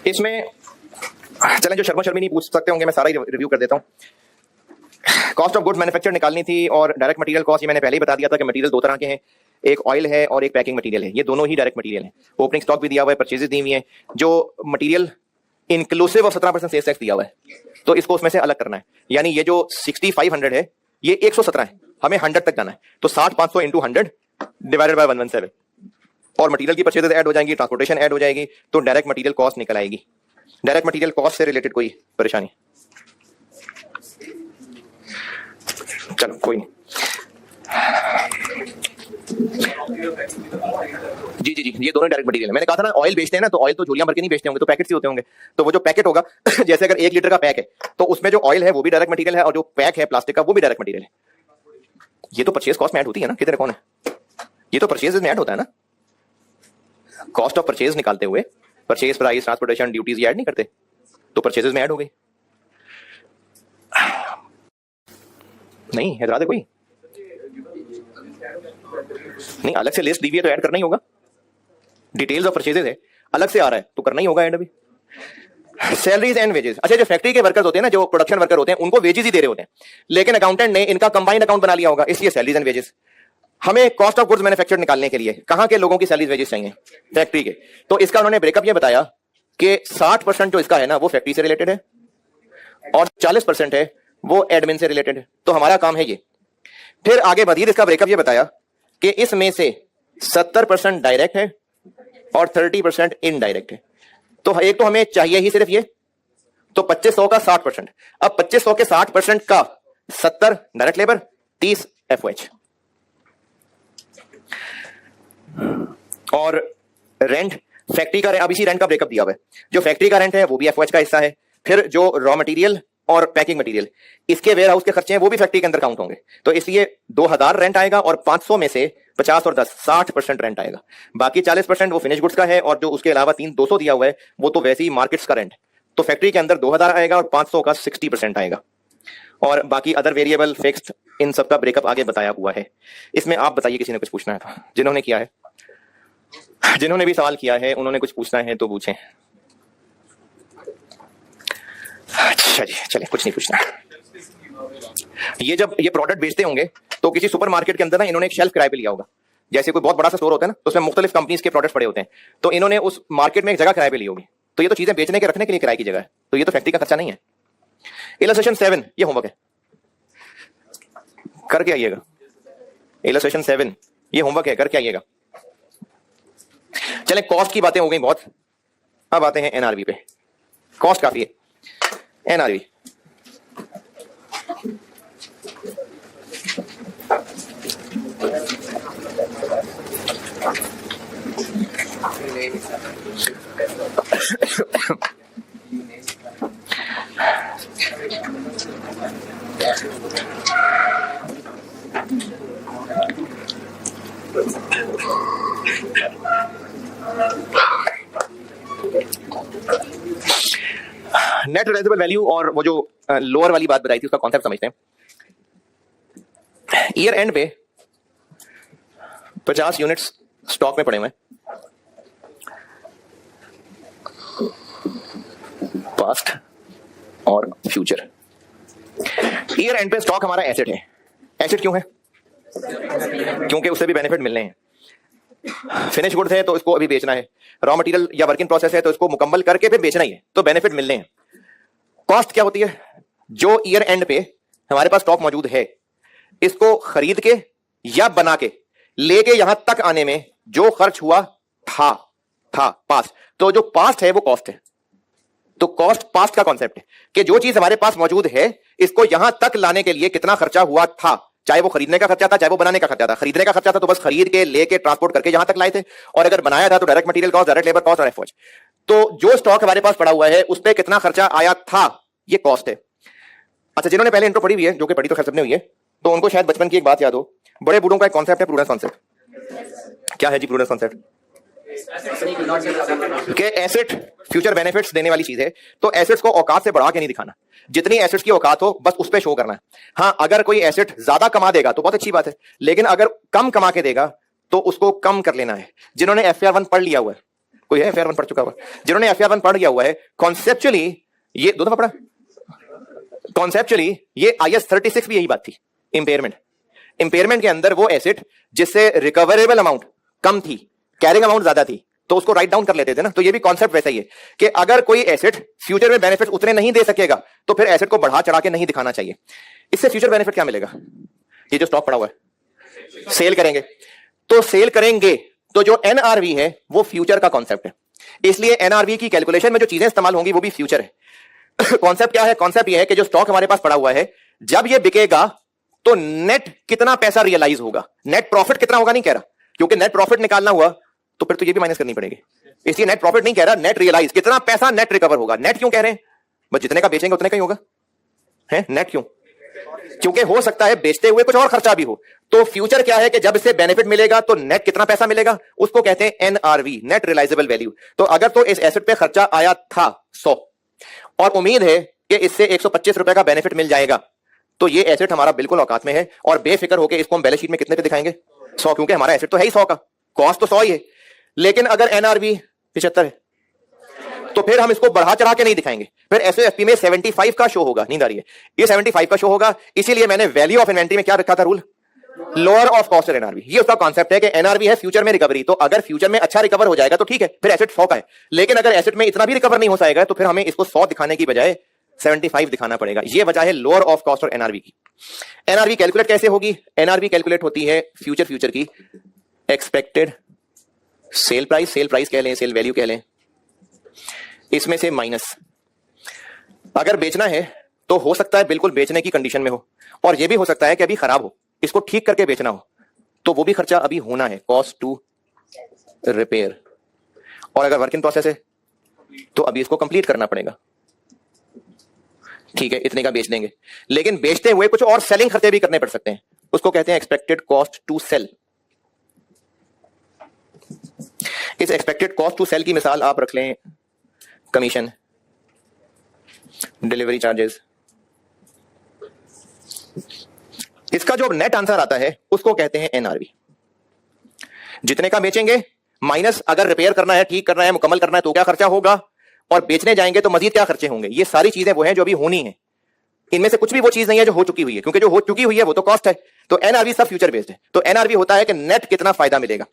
इसमें चलें जो शर्मा शर्मी नहीं पूछ सकते होंगे मैं सारा ही रिव्यू कर देता हूं। कॉस्ट ऑफ गुड्स मैन्युफैक्चर निकालनी थी, और डायरेक्ट मटेरियल कॉस्ट ये मैंने पहले ही बता दिया था कि मटेरियल 2 तरह के हैं, एक ऑयल है और एक पैकिंग मटेरियल है, ये दोनों ही डायरेक्ट मटेरियल है। ओपनिंग स्टॉक भी दिया हुआ है, परचेजेस दी हुई है, जो material inclusive of 17% sales tax दिया हुआ है, तो इसको उसमें से अलग करना है। यानी ये जो 6500 है ये 117 है, हमें 100 तक जाना है, तो 60,500 इंटू 100 डिवाइडेड बाय 117, और मटेरियल की परचेजेस ऐड हो जाएंगी, ट्रांसपोर्टेशन ऐड हो जाएगी, तो डायरेक्ट मटेरियल कॉस्ट निकल आएगी। डायरेक्ट मटेरियल कॉस्ट से रिलेटेड कोई परेशानी? चलो कोई नहीं। जी जी जी, ये दोनों डायरेक्ट मटेरियल है। मैंने कहा था ना ऑयल बेचते हैं ना, तो ऑयल तो झोलियां भर के नहीं बेचते होंगे, तो पैकेट से होते होंगे, तो वो जो पैकेट होगा जैसे अगर 1 लीटर का पैक है तो उसमें जो ऑयल है वो भी डायरेक्ट मटेरियल है, और जो पैक है प्लास्टिक का वो भी डायरेक्ट मटेरियल है। ये तो परचेज कॉस्ट में ऐड होती है ना, किधर कौन है, ये तो परचेज में ऐड होता है ना, कॉस्ट ऑफ परचेज निकालते हुए परचेज प्राइस, ट्रांसपोर्टेशन, ड्यूटीज ये ऐड नहीं करते, तो परचेजेस में ऐड हो गई। नहीं हैदराबाद कोई नहीं, अलग से लिस्ट दी हुई है तो ऐड करना ही होगा। डिटेल्स ऑफ परचेजेस है, अलग से आ रहा है तो करना ही होगा ऐड अभी। सैलरीज एंड वेजेस, अच्छा जो फैक्ट्री के वर्कर्स होते हैं ना, जो प्रोडक्शन वर्कर होते हैं, उनको वेजेस ही दे रहे होते हैं, लेकिन अकाउंटेंट ने इनका कंबाइंड अकाउंट बना लिया होगा, इसलिए सैलरीज एंड वेजेस। हमें कॉस्ट ऑफ गुड्स मैन्युफैक्चर्ड निकालने के लिए कहां के लोगों की सैलरीज वेजेस चाहिए? फैक्ट्री के। तो इसका उन्होंने ब्रेकअप ये बताया कि 60% जो इसका है ना वो फैक्ट्री से रिलेटेड है, और 40% है वो एडमिन से रिलेटेड है, तो हमारा काम है ये। फिर आगे बढ़िए, इसका ब्रेकअप ये बताया कि इसमें से 70% डायरेक्ट है और 30% इनडायरेक्ट है, तो एक तो हमें चाहिए ही सिर्फ ये, तो 2500 का 60%। अब 2500 के 60% का 70 डायरेक्ट लेबर, 30 एफओएच, और रेंट फैक्ट्री का, अब इसी रेंट का ब्रेकअप दिया हुआ है, जो फैक्ट्री का रेंट है वो भी एफओएच का हिस्सा है। फिर जो रॉ मटेरियल और पैकिंग मटेरियल, इसके वेयर हाउस के खर्चे हैं वो भी फैक्ट्री के अंदर काउंट होंगे, तो इसलिए 2000 रेंट आएगा, और 500 में से 50 और 10 60% रेंट आएगा, बाकी 40% वो फिनिश गुड्स का है, और जो उसके अलावा 200 दिया हुआ है वो तो वैसे ही मार्केट्स का रेंट। तो फैक्ट्री के अंदर 2000 आएगा और 500 का 60% आएगा, और बाकी अदर वेरिएबल, फिक्स्ड, इन सब का ब्रेकअप आगे बताया हुआ है। इसमें आप बताइए, किसी ने कुछ पूछना है तो? जिन्होंने किया है, जिन्होंने भी सवाल किया है, उन्होंने कुछ पूछना है तो पूछें। अच्छा जी, चलिए कुछ नहीं पूछना। ये जब ये प्रोडक्ट बेचते होंगे तो किसी सुपरमार्केट के अंदर ना इन्होंने एक शेल्फ किराए पे लिया होगा। जैसे कोई बहुत बड़ा सा स्टोर होता है ना, तो उसमें मुख्तलिफ कंपनीज के प्रोडक्ट्स पड़े होते हैं, तो इन्होंने उस मार्केट में एक जगह किराए पे ली होगी। तो ये तो चीजें बेचने के रखने के लिए किराए की जगह है, तो ये तो फैक्ट्री का खर्चा नहीं है। इलस्ट्रेशन 7 ये होमवर्क है, करके आइएगा। इलस्ट्रेशन 7 ये होमवर्क है, करके आइएगा। चले, कॉस्ट की बातें हो गई बहुत, अब आते हैं एनआरवी पे। कॉस्ट काफी है, एनआरवी। नेट रियलाइजेबल वैल्यू और वो जो लोअर वाली बात बताई थी उसका कॉन्सेप्ट समझते हैं। ईयर एंड पे 50 यूनिट्स स्टॉक में पड़े हुए हैं, पास्ट और फ्यूचर। ईयर एंड पे स्टॉक हमारा एसेट है। एसेट क्यों है? क्योंकि उससे भी बेनिफिट मिलने हैं। फिनिश गुड्स है तो इसको अभी बेचना है, रॉ मटेरियल या वर्क इन प्रोसेस है तो इसको मुकम्मल करके फिर बेचना ही है, तो बेनिफिट मिलने हैं। कॉस्ट क्या होती है? जो ईयर एंड पे हमारे पास स्टॉक मौजूद है, इसको खरीद के या बना के लेके यहां तक आने में जो खर्च हुआ था पास्ट, तो जो पास्ट है वो कॉस्ट है। तो कॉस्ट पास्ट का कॉन्सेप्ट है कि जो चीज हमारे पास मौजूद है इसको यहां तक लाने के लिए कितना खर्चा हुआ था, चाहे वो खरीदने का खर्चा था चाहे वो बनाने का खर्चा था। खरीदने का खर्चा था तो बस खरीद के लेके ट्रांसपोर्ट करके यहां तक लाए थे, और अगर बनाया था तो direct material cost, direct labour cost और एफओएच। तो जो स्टॉक हमारे पास पड़ा हुआ है उस पर कितना खर्चा आया था, ये कॉस्ट है। अच्छा, जिन्होंने पहले इंट्रो पढ़ी हुई है, जो कि पढ़ी तो खैर सबने हुई है, तो उनको शायद बचपन की एक बात याद हो। बड़े बूढ़ों का एक कॉन्सेप्ट है, प्रूडेंस कॉन्सेप्ट। क्या है जी प्रूडेंस कॉन्सेप्ट? कि एसेट फ्यूचर बेनिफिट्स देने वाली चीज है, तो एसेट्स को औकात से बढ़ा के नहीं दिखाना। जितनी एसेट्स की औकात हो बस उस पे शो करना है। हाँ, अगर कोई एसेट ज्यादा कमा देगा तो बहुत अच्छी बात है, लेकिन अगर कम कमा के देगा तो उसको कम कर लेना है। जिन्होंने FR1 पढ़ लिया हुआ है, कोई है FR1 पढ़ चुका हुआ? जिन्होंने FR1 पढ़ लिया हुआ है, कॉन्सेप्चुअली ये 2 दफा पढ़ा, कॉन्सेप्चुअली ये IS 36 भी यही बात थी। इंपेयरमेंट के अंदर वो एसेट जिससे रिकवरेबल अमाउंट कम थी, कैरिंग अमाउंट ज्यादा थी, तो उसको राइट डाउन कर लेते थे ना। तो ये भी कॉन्सेप्ट वैसा ही है कि अगर कोई एसेट फ्यूचर में बेनिफिट उतने नहीं दे सकेगा तो फिर एसेट को बढ़ा चढ़ा के नहीं दिखाना चाहिए। इससे फ्यूचर बेनिफिट क्या मिलेगा? ये जो स्टॉक पड़ा हुआ है सेल करेंगे, तो सेल करेंगे तो जो एनआरवी है वो फ्यूचर का कॉन्सेप्ट है, इसलिए एनआरवी की कैलकुलेशन में जो चीजें इस्तेमाल होंगी वो भी फ्यूचर है। कॉन्सेप्ट क्या है? कॉन्सेप्ट ये है कि जो स्टॉक हमारे पास पड़ा हुआ है जब ये बिकेगा तो नेट कितना पैसा रियलाइज होगा, नेट प्रॉफिट कितना होगा नहीं कह रहा, क्योंकि नेट प्रॉफिट निकालना हुआ तो फिर तो ये भी माइनस करनी पड़ेगी, इसलिए नेट प्रॉफिट नहीं कह रहा, नेट रियलाइज कितना पैसा नेट रिकवर होगा। नेट क्यों कह रहे हैं? बस जितने का बेचेंगे उतने का ही होगा, है नेट क्यों? क्योंकि हो सकता है बेचते हुए कुछ और खर्चा भी हो। तो फ्यूचर क्या है कि जब इससे बेनिफिट मिलेगा तो नेट कितना पैसा मिलेगा, उसको कहते हैं एनआरवी, नेट रियलाइजेबल वैल्यू। तो अगर तो इस एसेट पे खर्चा आया था 100 और उम्मीद है कि इससे 125 रुपए का बेनिफिट मिल जाएगा, तो ये एसेट हमारा बिल्कुल औकात में है और बेफिक्र होकर इसको हम बैलेंस शीट में कितने पे दिखाएंगे? 100, क्योंकि हमारा एसेट तो है ही 100 का, कॉस्ट तो 100 ही है। लेकिन अगर एनआरवी 75 है तो फिर हम इसको बढ़ा चढ़ा के नहीं दिखाएंगे, फिर एसओएफपी में 75 का शो होगा। नींद आ रही है? ये 75 का शो होगा, इसीलिए मैंने वैल्यू ऑफ इन्वेंट्री में क्या रखा था rule? Lower of cost NRV. ये उसका कॉन्सेप्ट है कि एनआरवी है फ्यूचर में रिकवरी, तो अगर फ्यूचर में अच्छा रिकवर हो जाएगा तो ठीक है, फिर एसेट 100 का है। लेकिन अगर एसेट में इतना भी रिकवर नहीं हो पाएगा तो फिर हमें इसको 100 दिखाने की बजाय 75 दिखाना पड़ेगा। ये वजह है लोअर ऑफ कॉस्ट और एनआरवी की। एनआरवी कैलकुलेट कैसे होगी? एनआरवी कैलकुलेट होती है फ्यूचर की एक्सपेक्टेड सेल प्राइस कह लें, सेल वैल्यू कह लें, इसमें से माइनस। अगर बेचना है तो हो सकता है बिल्कुल बेचने की कंडीशन में हो, और यह भी हो सकता है कि अभी खराब हो, इसको ठीक करके बेचना हो, तो वो भी खर्चा अभी होना है, कॉस्ट टू रिपेयर। और अगर वर्क इन प्रोसेस है तो अभी इसको कंप्लीट करना पड़ेगा। ठीक है, इतने का बेच देंगे, लेकिन बेचते हुए कुछ और सेलिंग खर्चे भी करने पड़ सकते हैं, उसको कहते हैं एक्सपेक्टेड कॉस्ट टू सेल। इस एक्सपेक्टेड कॉस्ट टू सेल की मिसाल आप रख लें कमीशन, डिलीवरी चार्जेस। इसका जो नेट आंसर आता है उसको कहते हैं एनआरवी। जितने का बेचेंगे माइनस अगर रिपेयर करना है, ठीक करना है, मुकम्मल करना है तो क्या खर्चा होगा, और बेचने जाएंगे तो मजीद क्या खर्चे होंगे। ये सारी चीजें वो हैं जो अभी होनी है। इनमें से कुछ भी वो चीज नहीं है जो हो चुकी हुई है, क्योंकि जो हो चुकी हुई है वो तो कॉस्ट है। तो एनआरवी सब फ्यूचर बेस्ड है। तो एनआरवी होता है कि नेट कितना फायदा मिलेगा।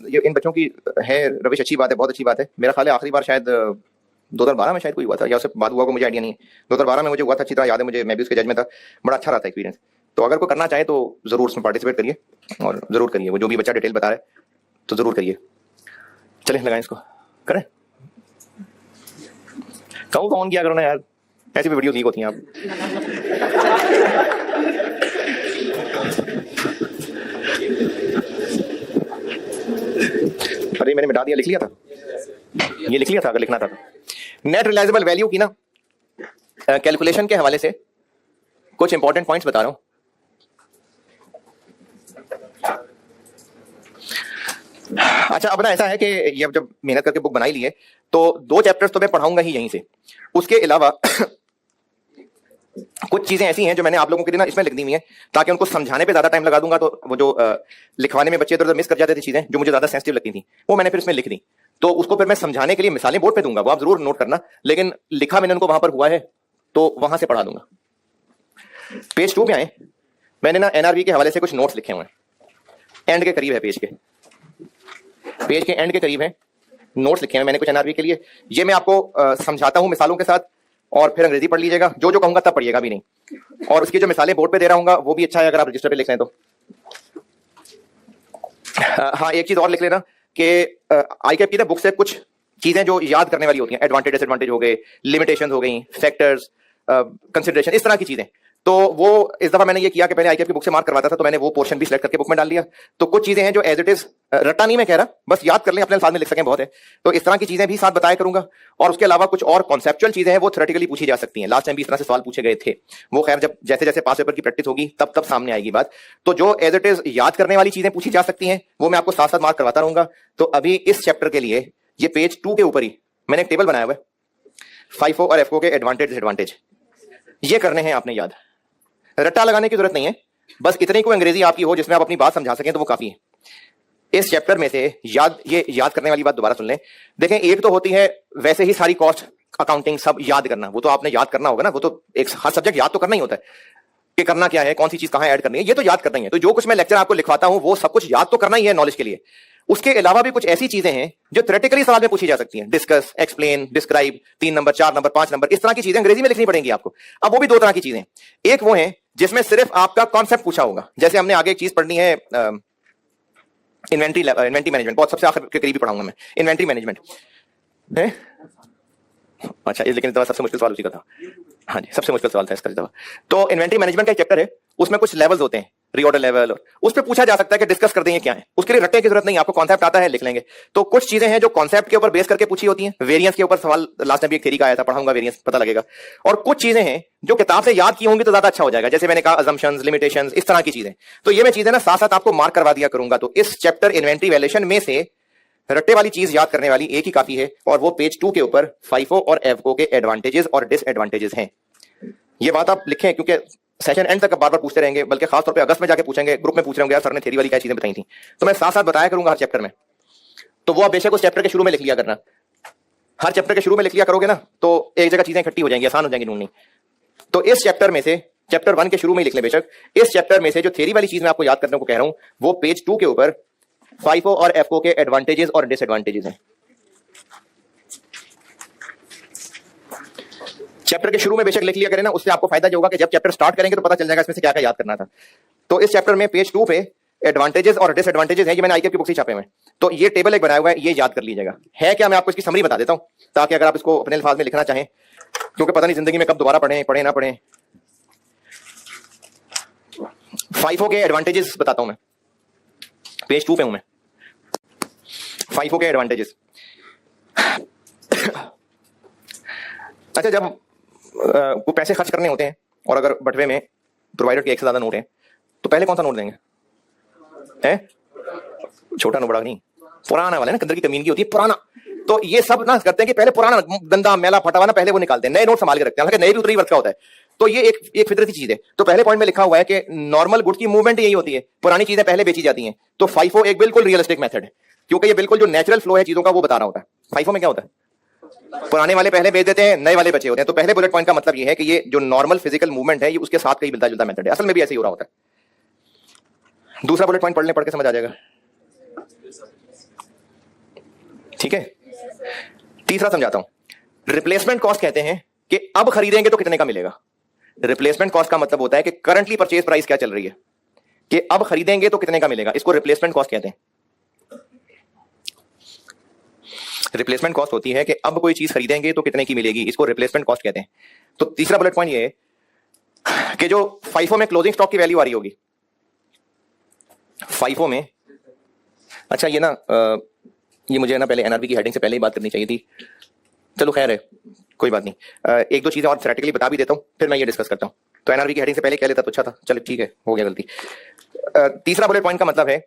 ये इन बच्चों की है रविश, अच्छी बात है, बहुत अच्छी बात है। मेरा ख्याल है आखिरी बार शायद 2012 में शायद कोई हुआ था, या उससे बाद हुआ को मुझे आइडिया नहीं है। 2012 में मुझे हुआ था, अच्छी तरह याद है मुझे, मैं भी उसके जज में था। बड़ा अच्छा रहा था एक्सपीरियंस। तो अगर कोई करना चाहे तो जरूर उसमें पार्टिसिपेट करिए और जरूर करिए। वो जो भी बच्चा डिटेल बता रहा है तो जरूर करिए। चले लगाएं इसको, करें। कहूँ ऑन किया करो ना यार, ऐसी भी वीडियो लीक होती हैं आप। अरे मैंने मिटा दिया, लिख लिया था, ये लिख लिया था अगर लिखना था तो। नेट रियलाइजेबल वैल्यू की ना कैलकुलेशन के हवाले से कुछ इंपॉर्टेंट पॉइंट्स बता रहा हूं। अच्छा, अब ना ऐसा है कि ये जब मेहनत करके बुक बनाई ली है तो 2 चैप्टर्स तो मैं पढ़ाऊंगा ही यहीं से। उसके अलावा कुछ चीजें ऐसी हैं जो मैंने आप लोगों के लिए ना इसमें लिख दी हुई है, ताकि उनको समझाने पे ज्यादा टाइम लगा दूंगा तो वो जो लिखवाने में बच्चे इधर उधर मिस कर जाते थे चीजें जो मुझे ज्यादा सेंसिटिव लगती थी, वो मैंने फिर इसमें लिख दी। तो उसको फिर मैं समझाने के लिए मिसालें बोर्ड पे दूंगा, वो आप जरूर नोट करना, लेकिन लिखा मैंने उनको वहां पर हुआ है तो वहां से पढ़ा दूंगा। पेज 2 पे आए, मैंने ना एनआरवी के हवाले से कुछ नोट्स लिखे हुए हैं। एंड के करीब है, पेज के एंड के करीब है, नोट्स लिखे हैं मैंने कुछ एनआरवी के लिए। ये मैं आपको समझाता हूं मिसालों के साथ, और फिर अंग्रेजी पढ़ लीजिएगा। जो जो कहूंगा तब पढ़िएगा भी नहीं। और उसकी जो मिसालें बोर्ड पे दे रहा हूंगा वो भी अच्छा है अगर आप रजिस्टर पे लिख लें तो। हाँ, एक चीज और लिख लेना कि आईकैप की ना बुक से कुछ चीजें जो याद करने वाली होती हैं, एडवांटेज डिसएडवांटेज हो गए, लिमिटेशंस हो गई, फैक्टर्स, कंसिडरेशन, इस तरह की चीजें। तो वो इस दफा मैंने ये किया कि पहले आईकैप की बुक से मार्क करवाता था, तो मैंने वो पोर्शन भी सिलेक्ट करके बुक में डाल दिया। तो कुछ चीजें हैं जो एज इट इज, रट्टा नहीं मैं कह रहा, बस याद कर लें, अपने अल्फाज में लिख सकें बहुत है। तो इस तरह की चीजें भी साथ बताया करूंगा। और उसके अलावा कुछ और कॉन्सेप्चुअल चीजें हैं वो थ्योरेटिकली पूछी जा सकती हैं। लास्ट टाइम भी इस तरह से सवाल पूछे गए थे, वो खैर जब जैसे जैसे पास पेपर की प्रैक्टिस होगी तब तब सामने आएगी बात। तो जो एज इट इज याद करने वाली चीजें पूछी जा सकती हैं वो मैं आपको साथ साथ मार्क करवाता रहूंगा। तो अभी इस चैप्टर के लिए ये पेज 2 के ऊपर ही मैंने एक टेबल बनाया हुआ है, FIFO और FO के एडवांटेज डिसएडवांटेज। ये करने हैं आपने याद, रट्टा लगाने की जरूरत नहीं है, बस इतनी कोई अंग्रेजी आपकी हो जिसमें आप अपनी बात समझा सकें तो वो काफी है। इस चैप्टर में से ये याद करने वाली बात दोबारा सुन लें। देखें, एक तो होती है वैसे ही सारी कॉस्ट अकाउंटिंग सब याद करना, वो तो आपने याद करना होगा ना, वो तो एक हर सब्जेक्ट याद तो करना ही होता है कि करना क्या है, कौन सी चीज कहां ऐड करनी है, ये तो याद करना ही है। तो जो कुछ मैं लेक्चर आपको लिखवाता हूं वो सब कुछ याद तो करना ही है नॉलेज के लिए। उसके अलावा भी कुछ ऐसी चीजें हैं जो थ्योरेटिकली सवाल में पूछी जा सकती हैं, discuss, explain, describe, 3 number, 4 number, 5 number, इस तरह की चीजें अंग्रेजी में लिखनी पड़ेंगी आपको। अब वो भी 2 तरह की चीजें, एक वो है जिसमें सिर्फ आपका कॉन्सेप्ट पूछा होगा, जैसे हमने आगे एक चीज पढ़नी है इन्वेंट्री मैनेजमेंट, बहुत सबसे आखिर के करीब ही पढ़ाऊंगा मैं इन्वेंट्री मैनेजमेंट है। अच्छा, लेकिन इस दफा सबसे मुश्किल सवाल उसी का था। हाँ जी, सबसे मुश्किल सवाल था इसका दफा। तो इन्वेंट्री मैनेजमेंट का एक चैप्टर है, उसमें कुछ लेवल्स होते हैं, रीऑर्डर लेवल, उस पर पूछा जा सकता है कि डिस्कस कर देंगे क्या है। उसके लिए रट्टे की जरूरत नहीं, आपको कॉन्सेप्ट आता है लिख लेंगे। तो कुछ चीजें हैं जो कॉन्सेप्ट के ऊपर बेस करके पूछी होती हैं, वेरिएंस के ऊपर सवाल लास्ट में भी एक थ्योरी का आया था, पढ़ाऊंगा वेरिएंस, पता लगेगा। और कुछ चीजें हैं जो किताब से याद की होंगी तो ज्यादा अच्छा हो जाएगा, जैसे मैंने कहा अजम्पशंस, लिमिटेशंस, इस तरह की चीजें। तो ये मैं चीजें ना साथ साथ आपको मार्क करवा दिया करूंगा। तो इस चैप्टर इन्वेंट्री वैल्यूएशन में से रट्टे वाली चीज याद करने वाली एक ही काफी है, और वो पेज 2 के ऊपर FIFO और FO के एडवांटेजेस और डिसएडवांटेजेस हैं। ये बात आप लिखें, क्योंकि सेशन एंड तक बार बार पूछते रहेंगे, बल्कि खासतौर पे अगस्त में जाके पूछेंगे, ग्रुप में पूछ रहे होंगे यार सर ने थ्योरी वाली क्या चीजें बताई थी, तो मैं साथ साथ बताया करूंगा हर चैप्टर में। तो वो आप बेशक उस चैप्टर के शुरू में लिख लिया करना, हर चैप्टर के शुरू में लिख लिया करोगे ना तो एक जगह चीजें इकट्ठी हो जाएंगी, आसान हो जाएंगी ढूंढनी। तो इस चैप्टर में से, चैप्टर 1 के शुरू में ही लिख लें बेशक, इस चैप्टर में से जो थ्योरी वाली चीज मैं आपको याद करने को कह रहा हूं वो पेज 2 के ऊपर FIFO और FO के एडवांटेजेस और डिसएडवांटेजेस हैं। चैप्टर के शुरू में बेशक लिख लिया करें ना, उससे आपको फायदा जो होगा कि जब चैप्टर स्टार्ट करेंगे तो पता चल जाएगा इसमें से क्या क्या याद करना था। तो इस चैप्टर में पेज 2 पे एडवांटेजेस और डिसएडवांटेजेस है, ये मैंने आईकैप की बुक से छापे हुए हैं। तो ये टेबल एक बनाया हुआ है, ये याद कर लीजिएगा। है क्या, मैं आपको इसकी समरी बता देता हूं ताकि अगर आप इसको अपने अल्फाज में लिखना चाहें क्योंकि पता नहीं जिंदगी में कब दोबारा पढ़े ना पढ़े। फाइफो के एडवांटेजेस बताता हूं मैं, पेज 2 पे हूं मैं। फाइफो के एडवांटेजेस। अच्छा, जब को पैसे खर्च करने होते हैं और अगर बटवे में प्रोवाइडर के एक से ज्यादा नोट हैं तो पहले कौन सा नोट देंगे? छोटा नोट, बड़ा नहीं, पुराना वाला ना, कंदर की कमीन की होती है, पुराना। तो ये सब ना करते हैं कि पहले पुराना गंदा मैला फटा हुआ ना पहले वो निकालते हैं, नए नोट संभाल के रखते हैं, हालांकि नए भी उतनी वर्थ का होता है। तो ये एक फितरती चीज है। तो पहले पॉइंट में लिखा हुआ है कि नॉर्मल गुड्स की मूवमेंट यही होती है, पुरानी चीजें पहले बेची जाती हैं। तो फाइफो एक बिल्कुल रियलिस्टिक मेथड है, क्योंकि ये बिल्कुल जो नेचुरल फ्लो है चीजों का वो बता रहा होता है। फाइफो में क्या होता है? पुराने वाले पहले बेच देते हैं, नए वाले बचे होते हैं। तो पहले बुलेट पॉइंट का मतलब ये है कि ये जो नॉर्मल फिजिकल मूवमेंट है ये उसके साथ कहीं मिलता जुलता मेथड है, असल में भी ऐसे ही हो रहा होता है। दूसरा बुलेट पॉइंट पढ़ के समझ आ जाएगा, ठीक है। तीसरा समझाता हूं। रिप्लेसमेंट कॉस्ट कहते हैं कि अब खरीदेंगे तो कितने का मिलेगा। रिप्लेसमेंट कॉस्ट का मतलब होता है कि करंटली परचेज प्राइस क्या चल रही है, कि अब खरीदेंगे तो कितने का मिलेगा, इसको रिप्लेसमेंट कॉस्ट कहते हैं। रिप्लेसमेंट कॉस्ट होती है कि अब कोई चीज खरीदेंगे तो कितने की मिलेगी, इसको रिप्लेसमेंट कॉस्ट कहते हैं। तो तीसरा बुलेट पॉइंट ये है कि जो फाइफो में क्लोजिंग स्टॉक की वैल्यू आ रही होगी, फाइफो में, अच्छा ये ना ये मुझे ना पहले एनआरबी की हेडिंग से पहले ही बात करनी चाहिए थी, चलो खैर है कोई बात नहीं। एक दो चीजें और थ्योरेटिकली बता भी देता हूं फिर मैं ये डिस्कस करता हूं। तो एनआरबी की हेडिंग से पहले कह लेता तो अच्छा था, चलो ठीक है, हो गया गलती। तीसरा बुलेट पॉइंट का मतलब है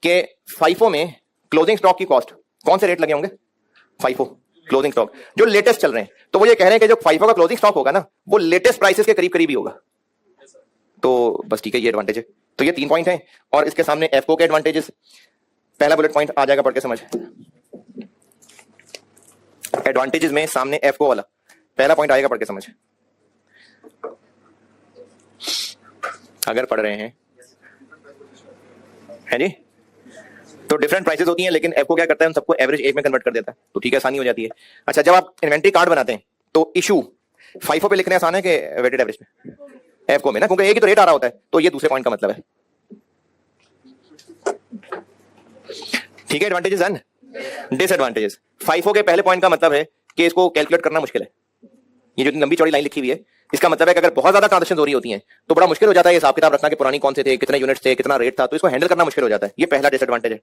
कि फाइफो में क्लोजिंग स्टॉक की कॉस्ट कौन से रेट लगे होंगे? फाइफो क्लोजिंग स्टॉक जो लेटेस्ट चल रहे हैं, तो वो ये कह रहे हैं कि जो फाइफो का क्लोजिंग स्टॉक होगा ना वो लेटेस्ट प्राइसेस के करीब करीब ही होगा। तो बस ठीक है, ये एडवांटेज है। तो ये 3 पॉइंट हैं और इसके सामने एफको के एडवांटेजेस। पहला बुलेट पॉइंट आ जाएगा, पढ़ के समझ। एडवांटेजेस में सामने एफको वाला पहला पॉइंट आएगा, पढ़ के समझ। अगर पढ़ रहे हैं है जी, तो डिफरेंट प्राइसेस होती हैं, लेकिन एफको क्या करता है उन सबको एवरेज एक में कन्वर्ट कर देता है, तो ठीक है, आसानी हो जाती है। अच्छा, जब आप इन्वेंट्री कार्ड बनाते हैं तो इशू फाइफो पे लिखने आसान है कि वेटेड एवरेज में? एफको में ना, क्योंकि एक ही तो रेट आ रहा होता है। तो ये दूसरे पॉइंट का मतलब है, ठीक है। Advantages and disadvantages. फाइफो के पहले पॉइंट का मतलब है कि इसको कैलकुलेट करना मुश्किल है। ये जो लंबी चौड़ी लाइन लिखी हुई है इसका मतलब है कि अगर बहुत ज्यादा ट्रांजेक्शन हो रही होती हैं तो बड़ा मुश्किल हो जाता है हिसाब किताब रखना कि पुरानी कौन से थे, कितने यूनिट्स थे, कितना रेट था, तो इसको हैंडल करना मुश्किल हो जाता है। ये पहला डिसएडवांटेज है।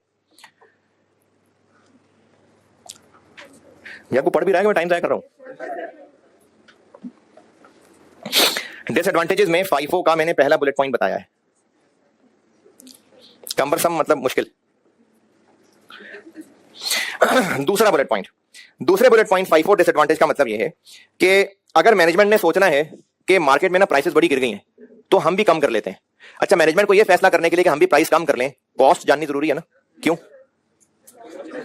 आपको पढ़ भी रहा है कि मैं टाइम जाया कर रहा हूं। डिसएडवांटेजेस में फाइफो का मैंने पहला बुलेट पॉइंट बताया है, कम्बरसम मतलब मुश्किल। दूसरा बुलेट पॉइंट, दूसरे बुलेट पॉइंट फाइफो डिसएडवांटेज का मतलब यह है कि अगर मैनेजमेंट ने सोचना है कि मार्केट में ना प्राइसेस बड़ी गिर गई हैं तो हम भी कम कर लेते हैं। अच्छा, मैनेजमेंट को यह फैसला करने के लिए कि हम भी प्राइस कम कर लें, कॉस्ट जाननी जरूरी है ना, क्यों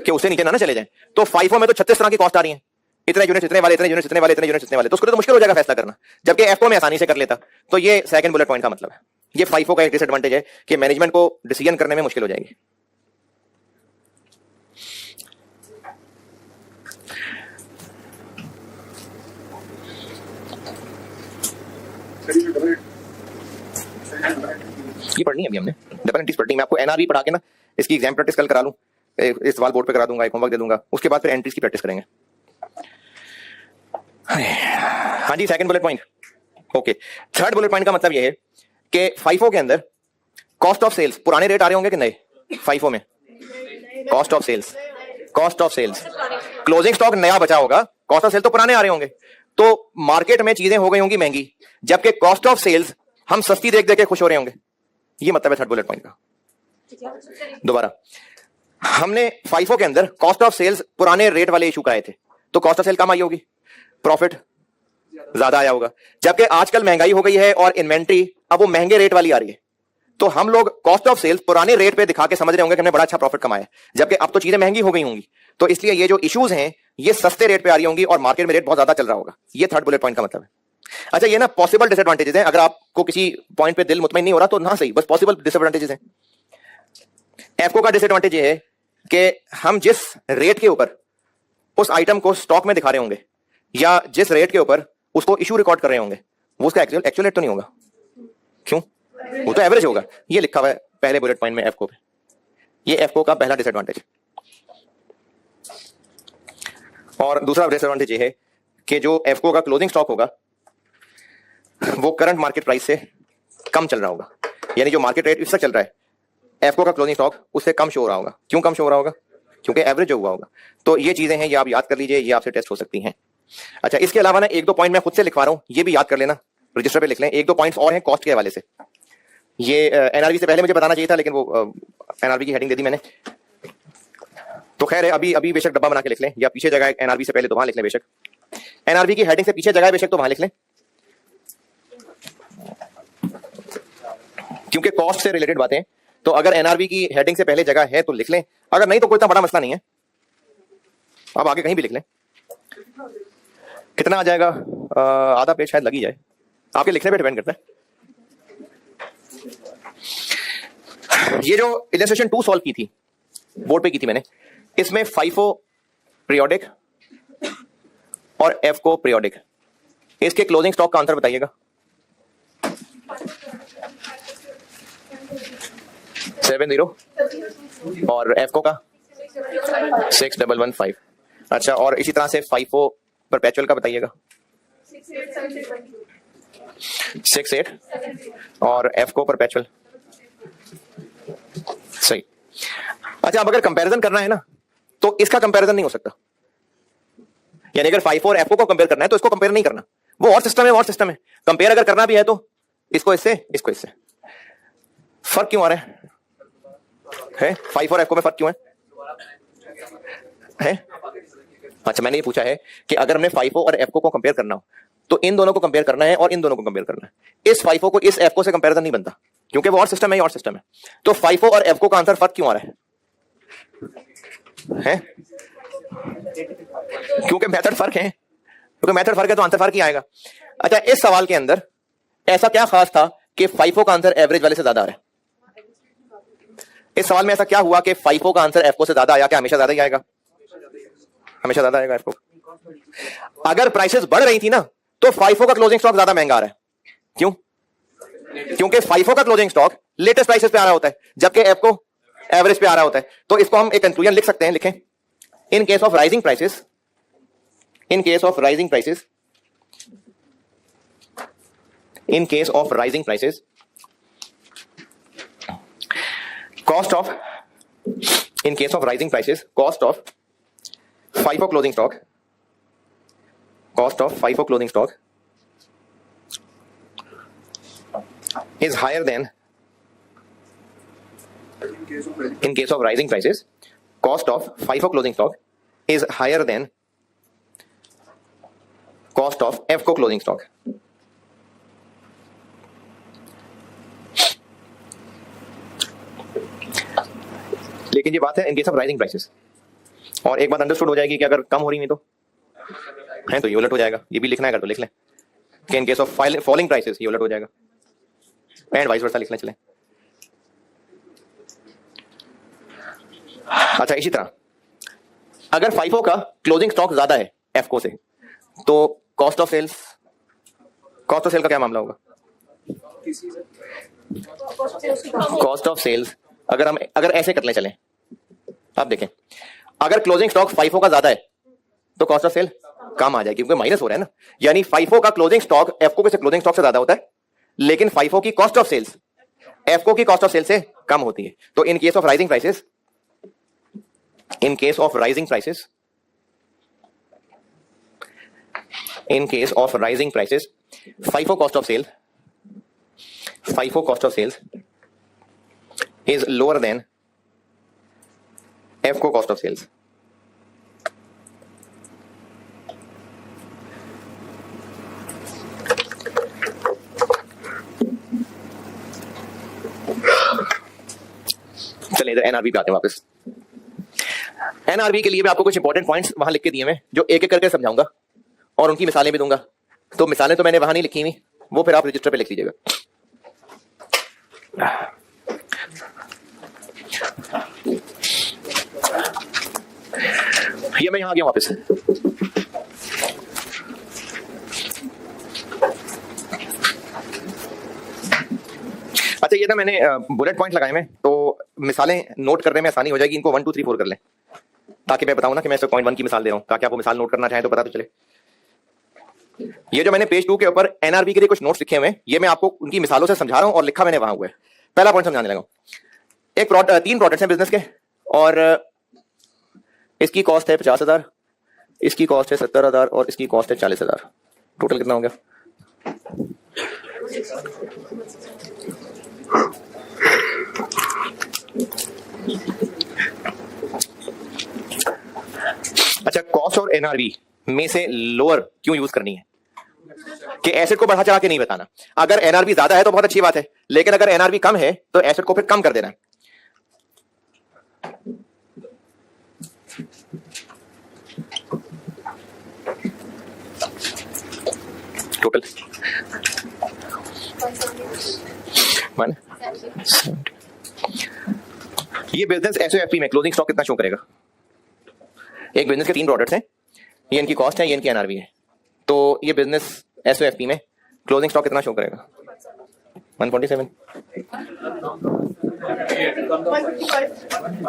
कि उससे नीचे ना चले जाएं। तो फाइफो में तो 36 तरह की कॉस्ट आ रही है, इतने यूनिट्स इतने वाले, इतने यूनिट्स इतने वाले, इतने यूनिट्स इतने वाले, तो उसको तो मुश्किल हो जाएगा फैसला करना, जबकि एफओ में आसानी से कर लेता। तो ये सेकंड बुलेट पॉइंट का मतलब है। ये फाइफो का एक डिसएडवांटेज है कि मैनेजमेंट को डिसीजन करने में मुश्किल हो जाएगी। ये पढ़नी है अभी हमने, डबल एंट्रीज पढ़नी है। मैं आपको एनआरबी पढ़ा के ना इसकी एग्जाम प्रैक्टिस कल करा लूं, इस सवाल बोर्ड पे करा दूंगा, एक होमवर्क दे दूंगा, उसके बाद फिर एंट्रीज की प्रैक्टिस करेंगे। हाँ जी, second bullet point. Okay, third bullet point का मतलब ये है कि फाइफो के अंदर कॉस्ट ऑफ सेल्स पुराने रेट आ रहे होंगे कि नए? फाइफो में cost of sales, cost of sales, closing stock नया बचा होगा, कॉस्ट ऑफ सेल्स तो पुराने आ रहे होंगे। तो मार्केट में चीजें हो गई होंगी महंगी, जबकि कॉस्ट ऑफ सेल्स हम सस्ती देख देख के खुश हो रहे होंगे। ये मतलब है थर्ड बुलेट पॉइंट का। दोबारा, हमने फाइफो के अंदर कॉस्ट ऑफ सेल्स पुराने रेट वाले इशू कराए थे, तो कॉस्ट ऑफ सेल कम आई होगी, प्रॉफिट ज्यादा आया होगा। जबकि आजकल महंगाई हो गई है और इन्वेंट्री अब वो महंगे रेट वाली आ रही है, तो हम लोग कॉस्ट ऑफ सेल्स पुराने रेट पे दिखा के समझ रहे होंगे कि हमने बड़ा अच्छा प्रॉफिट कमाया, जबकि अब तो चीजें महंगी हो गई होंगी। तो इसलिए ये जो इश्यूज हैं ये सस्ते रेट पे आ रही होंगी और मार्केट में रेट बहुत ज्यादा चल रहा होगा। ये थर्ड बुलेट पॉइंट का मतलब है। अच्छा, ये ना पॉसिबल डिसएडवांटेजेस हैं, अगर आपको किसी पॉइंट पे दिल मुतमईन नहीं हो रहा तो ना सही, बस पॉसिबल डिसएडवांटेजेस हैं। एफको का डिसएडवांटेज ये है कि हम जिस रेट के ऊपर उस आइटम को स्टॉक में दिखा रहे होंगे या जिस रेट के ऊपर उसको इशू रिकॉर्ड कर रहे होंगे वो उसका एक्चुअल रेट तो नहीं होगा। क्यों? वो तो एवरेज होगा। ये लिखा हुआ है पहले बुलेट पॉइंट में एफको पे। ये एफको का पहला डिसएडवांटेज। और दूसरा डिसएडवांटेज ये है कि जो एफको का क्लोजिंग स्टॉक होगा वो करंट मार्केट प्राइस से कम चल रहा होगा, यानी जो मार्केट रेट इस वक्त चल रहा है एफको का क्लोजिंग स्टॉक उससे कम शो हो रहा होगा। क्यों कम शो हो रहा होगा? क्योंकि एवरेज जो हुआ होगा। तो ये चीजें हैं, ये आप याद कर लीजिए, ये आपसे टेस्ट हो सकती हैं। अच्छा, इसके अलावा ना एक दो पॉइंट मैं खुद से लिखवा रहा हूं, ये भी याद कर लेना, रजिस्टर पे लिख लें। एक दो पॉइंट्स और हैं कॉस्ट के हवाले से। ये एनआरवी से पहले मुझे बताना चाहिए था, लेकिन वो एनआरवी की हेडिंग दे दी मैंने, तो खैर है, अभी अभी बेशक डब्बा बना के लिख लें, या पीछे जगह एनआरवी से पहले तो वहां लिख लें, बेशक एनआरवी की हेडिंग से पीछे जगह बेशक तो वहां लिख लें, क्योंकि कॉस्ट से रिलेटेड बातें। तो अगर एनआरवी की हेडिंग से पहले जगह है तो लिख लें, अगर नहीं तो कोई इतना बड़ा मसला नहीं है, अब आगे कहीं भी लिख लें। कितना आ जाएगा? आधा पेज शायद लगी जाए, आपके लिखने पे डिपेंड करता है। ये जो इलस्ट्रेशन 2 सॉल्व की थी, बोर्ड पे की थी मैंने, इसमें फाइफो पीरियोडिक और एफको पीरियोडिक, इसके क्लोजिंग स्टॉक का आंसर बताइएगा। 70 और एफको का 6115। अच्छा, और इसी तरह से फाइफो परपेचुअल का बताइएगा। 68 और एफको परपेचुअल। सही। अच्छा, अब अगर कंपैरिजन करना है ना तो इसका कंपैरिजन नहीं हो सकता, यानी अगर फाइफो और एफको को कंपेयर करना है तो इसको कंपेयर नहीं करना, वो और सिस्टम है, और सिस्टम है। कंपेयर अगर करना भी है तो इसको इससे, इसको इससे। फर्क क्यों आ रहा है? फाइफो और एफको में फर्क क्यों है? अच्छा, मैंने ये पूछा है कि अगर हमने फाइफो और एफको को कंपेयर करना हो तो इन दोनों को कंपेयर करना है और इन दोनों को कंपेयर करना है। इस फाइफो को इस एफको से कंपैरिजन नहीं बनता, क्योंकि वो और सिस्टम है, और सिस्टम है। तो फाइफो और एफको का आंसर फर्क क्यों आ रहा है? क्योंकि मेथड फर्क है, क्योंकि मेथड फर्क है तो आंसर फर्क ही आएगा। अच्छा, इस सवाल के अंदर ऐसा क्या खास था कि फाइफो का आंसर एवरेज वाले से ज्यादा आ रहा है? इस सवाल में ऐसा क्या हुआ कि फाइफो का आंसर एफको से ज्यादा आया? क्या हमेशा ज्यादा ही आएगा? हमेशा ज्यादा आएगा एफको। अगर प्राइसेस बढ़ रही थी ना तो फाइफो का क्लोजिंग स्टॉक ज्यादा महंगा आ रहा है। क्यों? क्योंकि फाइफो का क्लोजिंग स्टॉक लेटेस्ट प्राइसेस पे आ रहा होता है, जबकि एफको एवरेज पे आ रहा होता है। तो इसको हम एक कंक्लूजन लिख सकते हैं, लिखें, इन case of rising prices, in case of rising prices, in case of rising prices, cost of, in case of rising prices, cost of FIFO closing stock, cost of FIFO closing stock is higher than, in case of rising prices, cost of FIFO closing stock is higher than cost of FCO closing stock. लेकिन ये बात है इन केस ऑफ राइजिंग प्राइसेस, और एक बात अंडरस्टूड हो जाएगी कि अगर कम हो रही है तो ये उलट हो जाएगा। ये भी लिखना है अगर तो लिख लें कि इन केस ऑफ फॉलिंग प्राइसेस ये उलट हो जाएगा, एंड वाइस वर्सा लिख लें, चलें। अच्छा, इसी तरह अगर फाइफो का क्लोजिंग स्टॉक ज्यादा है एफको से तो cost of sales, cost of sale का क्या मामला होगा? कॉस्ट ऑफ सेल्स अगर ऐसे कर लें, चलें, आप देखें, अगर क्लोजिंग स्टॉक फाइफो का ज्यादा है तो कॉस्ट ऑफ सेल कम आ जाएगी, क्योंकि माइनस हो रहा है ना। यानी फाइफो का क्लोजिंग स्टॉक एफको के क्लोजिंग स्टॉक से ज्यादा होता है, लेकिन फाइफो की कॉस्ट ऑफ सेल्स एफको की कॉस्ट ऑफ सेल से कम होती है। तो in case of rising prices, in case of rising prices, in case of rising prices, FIFO cost of sale, FIFO cost of sales is lower than FCO cost of sales. चलिए इधर एनआरबी पे आते हैं वापस। एनआरबी के लिए भी आपको कुछ इंपॉर्टेंट पॉइंट्स वहां लिख के दिए मैं, जो एक एक करके समझाऊंगा और उनकी मिसालें भी दूंगा। तो मिसालें तो मैंने वहां नहीं लिखी हुई, वो फिर आप रजिस्टर पे लिख लीजिएगा। ये मैं यहां आ गया वापस। अच्छा, ये ना मैंने बुलेट पॉइंट लगाए में, तो मिसालें नोट करने में आसानी हो जाएगी। इनको 1 2 3 4 कर लें, ताकि मैं बताऊं ना कि मैं 0.1 की मिसाल दे रहा हूं, ताकि आपको मिसाल नोट करना चाहें तो पता तो चले। ये जो मैंने पेज 2 के ऊपर एनआरबी के लिए कुछ नोट्स लिखे हुए हैं, ये मैं आपको उनकी मिसालों से समझा रहा हूं और लिखा मैंने वहां हुआ है। पहला पॉइंट समझाने लगा। तीन प्रोडक्ट्स हैं बिजनेस के और इसकी कॉस्ट है 50,000, इसकी कॉस्ट है 70,000 और इसकी कॉस्ट है 40,000। टोटल कितना हो गया? अच्छा, कॉस्ट और एनआरबी में से लोअर क्यों यूज करनी है? कि एसेट को बढ़ा चढ़ा के नहीं बताना। अगर एनआरबी ज्यादा है तो बहुत अच्छी बात है, लेकिन अगर एनआरबी कम है तो एसेट को फिर कम कर देना है। टोटल ये बिजनेस एसओएफपी में क्लोजिंग स्टॉक कितना शो करेगा? एक बिजनेस के 3 प्रोडक्ट्स हैं, ये इनकी कॉस्ट है, ये इनकी एनआरबी है, तो ये बिजनेस एसओएफपी में क्लोजिंग स्टॉक कितना शो करेगा? 147।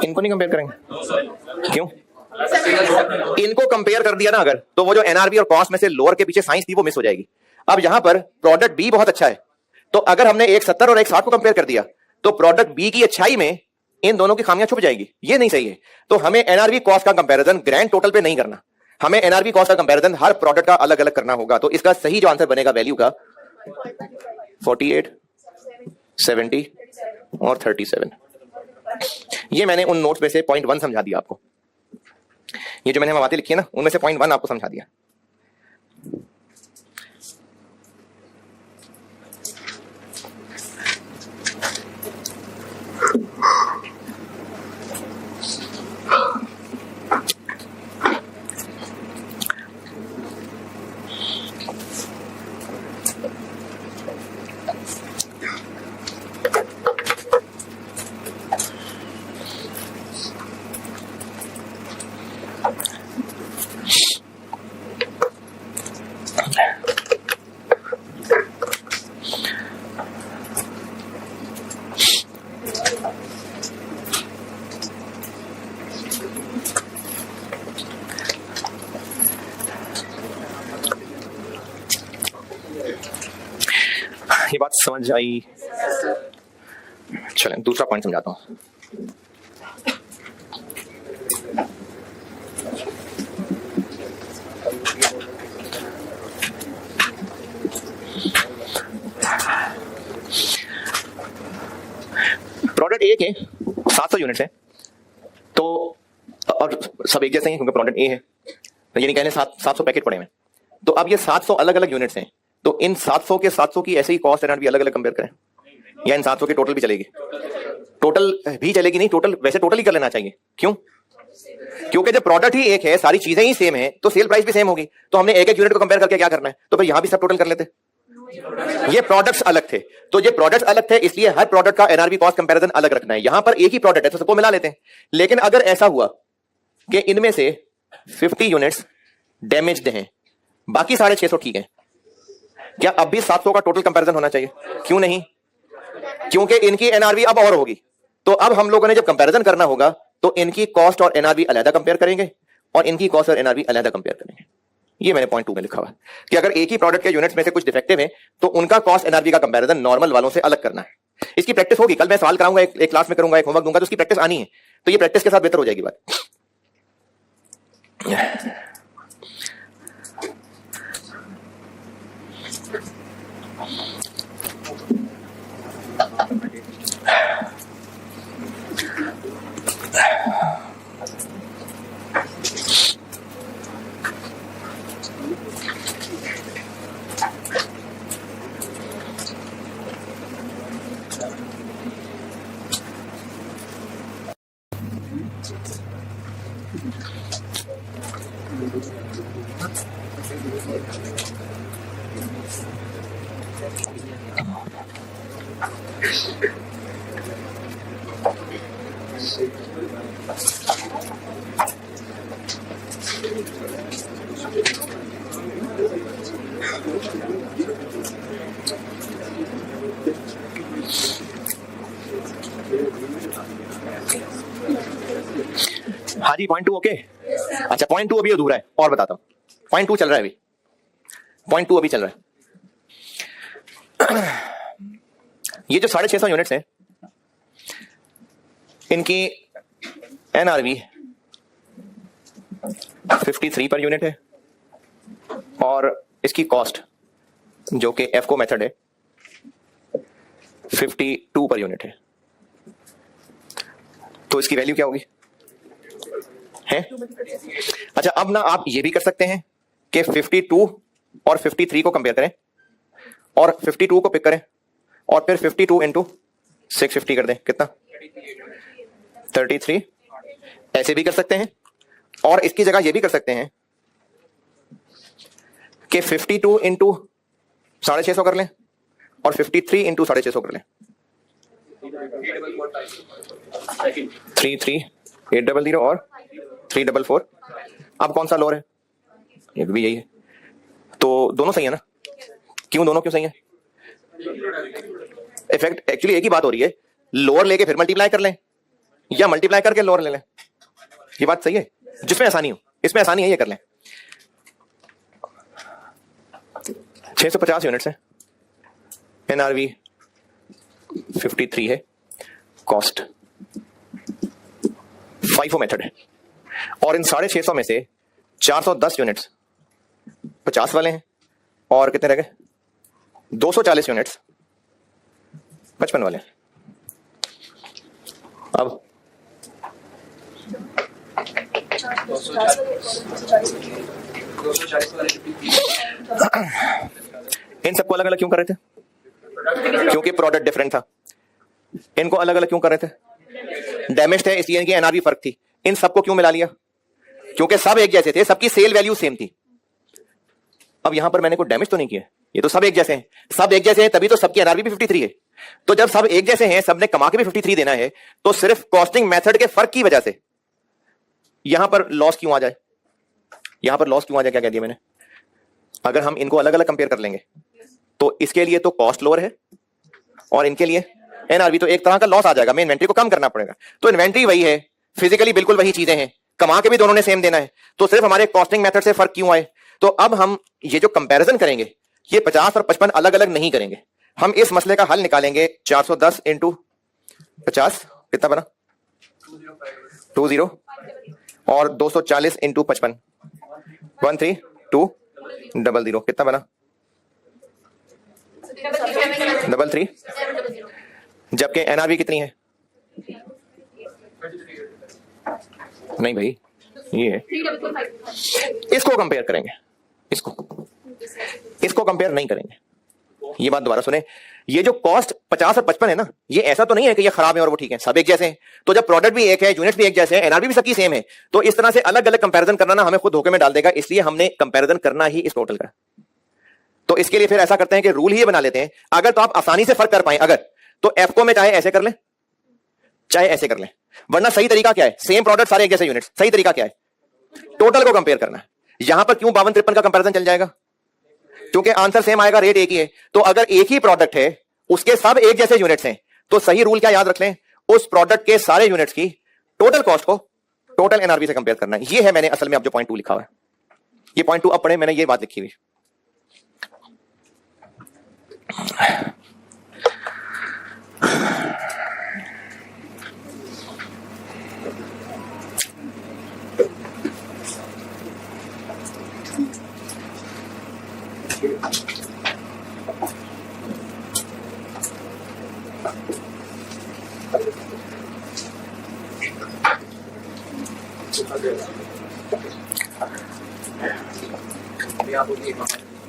इनको नहीं कंपेयर करेंगे? क्यों? इनको कंपेयर कर दिया ना अगर, तो वो जो एनआरबी और कॉस्ट में से लोअर के पीछे साइंस थी वो मिस हो जाएगी। अब यहां पर प्रोडक्ट बी बहुत अच्छा है, तो अगर हमने एक 70 और एक 60 को कंपेयर कर दिया तो प्रोडक्ट बी की अच्छाई में इन दोनों की खामियां छुप जाएगी। ये नहीं सही है। तो हमें एनआरबी कॉस्ट का कंपैरिजन ग्रैंड टोटल पे नहीं करना, हमें एनआरबी कॉस्ट का कंपैरिजन हर प्रोडक्ट का अलग अलग करना होगा। तो इसका सही जो आंसर बनेगा वैल्यू का 48, 70 और 37। ये मैंने उन नोट्स में से पॉइंट 1 समझा दिया आपको। ये जो मैंने बातें लिखी है ना, उनमें से पॉइंट 1 आपको समझा दिया। ये बात समझ आई? चलें दूसरा पॉइंट समझाता हूं। प्रोडक्ट ए के 700 यूनिट्स हैं, तो और सब एक जैसे हैं क्योंकि प्रोडक्ट ए है, यानी कहने 700 पैकेट पड़े हैं। तो अब ये 700 अलग अलग यूनिट्स हैं, तो इन 700 के 700 की ऐसे ही कॉस्ट एंड भी अलग अलग कंपेयर करें, या इन 700 की टोटल भी चलेगी? टोटल भी चलेगी नहीं, टोटल वैसे टोटल ही कर लेना चाहिए। क्यों? क्योंकि जब प्रोडक्ट ही एक है, सारी चीजें ही सेम है, तो सेल प्राइस भी सेम होगी। तो हमने एक एक यूनिट को कंपेयर करके क्या करना है? तो फिर यहां भी सब टोटल कर लेते। ये प्रोडक्ट्स अलग थे, तो ये प्रोडक्ट्स अलग थे, इसलिए हर प्रोडक्ट का एनआरबी कॉस्ट कंपैरिजन अलग रखना है। यहां पर एक ही प्रोडक्ट है तो सबको मिला लेते हैं। लेकिन अगर ऐसा हुआ कि इनमें से 50 यूनिट्स डैमेज्ड हैं, बाकी 650 ठीक है, क्या अब भी 700 का टोटल कंपैरिजन होना चाहिए? क्यों नहीं? क्योंकि इनकी एनआरबी अब और होगी। तो अब हम लोगों ने जब कंपैरिजन करना होगा तो इनकी कॉस्ट और एनआरबी अलग कंपेयर करेंगे और इनकी कॉस्ट और एनआरबी अलग कंपेयर करेंगे। ये मैंने पॉइंट 2 में लिखा हुआ है कि अगर एक ही प्रोडक्ट के यूनिट्स में से कुछ डिफेक्टिव है तो उनका कॉस्ट एनआरबी का कंपैरिजन नॉर्मल वालों से अलग करना है। इसकी प्रैक्टिस होगी, कल मैं सवाल कराऊंगा, एक क्लास में करूंगा, एक होमवर्क दूंगा, तो उसकी प्रैक्टिस आनी है। तो ये प्रैक्टिस के साथ बेहतर हो जाएगी बात। हाँ जी, पॉइंट 2 ओके। अच्छा, पॉइंट 2 अभी अधूरा है और बताता हूं। पॉइंट 2 चल रहा है अभी। 0.2 अभी चल रहा है। ये जो 650 यूनिट्स हैं, इनकी एनआरवी 53 पर यूनिट है और इसकी कॉस्ट जो कि एफको मेथड है 52 पर यूनिट है। तो इसकी वैल्यू क्या होगी है? अच्छा, अब ना आप ये भी कर सकते हैं कि 52 और 53 को कंपेयर करें और 52 को पिक करें और फिर 52 इंटू 650 कर दें। कितना? 33। ऐसे भी कर सकते हैं और इसकी जगह ये भी कर सकते हैं कि 52 इंटू 650 कर लें और 53 इंटू 650 कर लें। 33,800 और 344। अब कौन सा लोअर है? ये भी यही है। तो दोनों सही है ना? क्यों दोनों क्यों सही है? इफेक्ट एक्चुअली एक ही बात हो रही है, लोअर लेके फिर मल्टीप्लाई कर लें या मल्टीप्लाई करके लोअर ले लें। ये बात सही है, जिसमें आसानी हो। इसमें आसानी है, ये कर लें। 650 यूनिट्स है, एनआरवी 53 है, कॉस्ट 5 मेथड है और इन 650 में से 410 यूनिट्स 50 वाले हैं और कितने रह गए? 240 यूनिट्स 55 वाले हैं। अब इन सबको अलग अलग क्यों कर रहे थे? क्योंकि प्रोडक्ट डिफरेंट था। इनको अलग अलग क्यों कर रहे थे? डैमेज थे, इसलिए इनकी एनआरवी फर्क थी। इन सबको क्यों मिला लिया? क्योंकि सब एक जैसे थे, सबकी सेल वैल्यू सेम थी। अब यहां पर मैंने कोई डैमेज तो नहीं किया, ये तो सब एक जैसे हैं। सब एक जैसे हैं तभी तो सबकी एनआरवी भी 53 है। तो जब सब एक जैसे हैं, सबने कमा के भी 53 देना है, तो सिर्फ कॉस्टिंग मेथड के फर्क की वजह से यहां पर लॉस क्यों आ जाए? यहां पर लॉस क्यों आ जाए? क्या कह दिया मैंने? अगर हम इनको अलग अलग कंपेयर कर लेंगे तो इसके लिए तो कॉस्ट लोअर है और इनके लिए एनआरवी, तो एक तरह का लॉस आ जाएगा। मैं इन्वेंट्री को कम करना पड़ेगा। तो इन्वेंट्री वही है, फिजिकली बिल्कुल वही चीजें हैं, कमा के भी दोनों ने सेम देना है, तो सिर्फ हमारे कॉस्टिंग मेथड से फर्क क्यों आए? तो अब हम ये जो कंपैरिजन करेंगे, ये 50 और 55 अलग अलग नहीं करेंगे। हम इस मसले का हल निकालेंगे। 410 इंटू 50 कितना बना? 20 और 240 इंटू 55 13200 कितना बना? 33। जबकि एनआरवी कितनी है? नहीं भाई, ये है। इसको कंपेयर करेंगे, इसको कंपेयर नहीं करेंगे। ये बात दोबारा सुने, ये जो कॉस्ट 50 और 55 है ना, ये ऐसा तो नहीं है कि ये खराब है और वो ठीक है, सब एक जैसे हैं। तो जब प्रोडक्ट भी एक है, यूनिट्स भी एक जैसे हैं, एनआरवी भी सबकी सेम है, तो इस तरह से अलग अलग कंपैरिजन करना ना हमें खुद धोखे में डाल देगा। इसलिए हमने कंपैरिजन करना ही इस टोटल का। तो इसके लिए फिर ऐसा करते हैं कि रूल ही बना लेते हैं। अगर तो आप आसानी से फर्क कर पाए, अगर तो एफको में चाहे ऐसे कर लें चाहे ऐसे कर लें, वरना सही तरीका क्या है? सेम प्रोडक्ट सारे एक जैसे यूनिट्स, सही तरीका क्या है? टोटल को कंपेयर करना है। यहां पर क्यों 52-53 का कंपैरिजन चल जाएगा? क्योंकि आंसर सेम आएगा, रेट एक ही है। तो अगर एक ही प्रोडक्ट है, उसके सब एक जैसे यूनिट्स हैं, तो सही रूल क्या याद रख लें? उस प्रोडक्ट के सारे यूनिट्स की टोटल कॉस्ट को टोटल एनआरवी से कंपेयर करना है। ये है मैंने असल में अब जो पॉइंट 2 लिखा हुआ है, ये पॉइंट 2 अब पढ़े, मैंने ये बात लिखी हुई।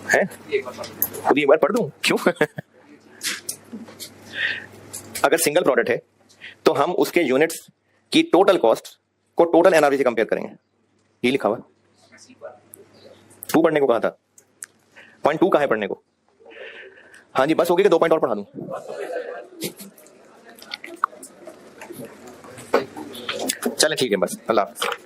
है खुद एक बार पढ़ दूं क्यों? अगर सिंगल प्रोडक्ट है तो हम उसके यूनिट्स की टोटल कॉस्ट को टोटल एनआरवी से कंपेयर करेंगे। ये लिखा हुआ 2 पढ़ने को कहा था, पॉइंट 2 कहां है पढ़ने को? हाँ जी, बस हो गया कि 2 पॉइंट और पढ़ा दूं? चले ठीक है, बस अल्लाह हाफ़िज़।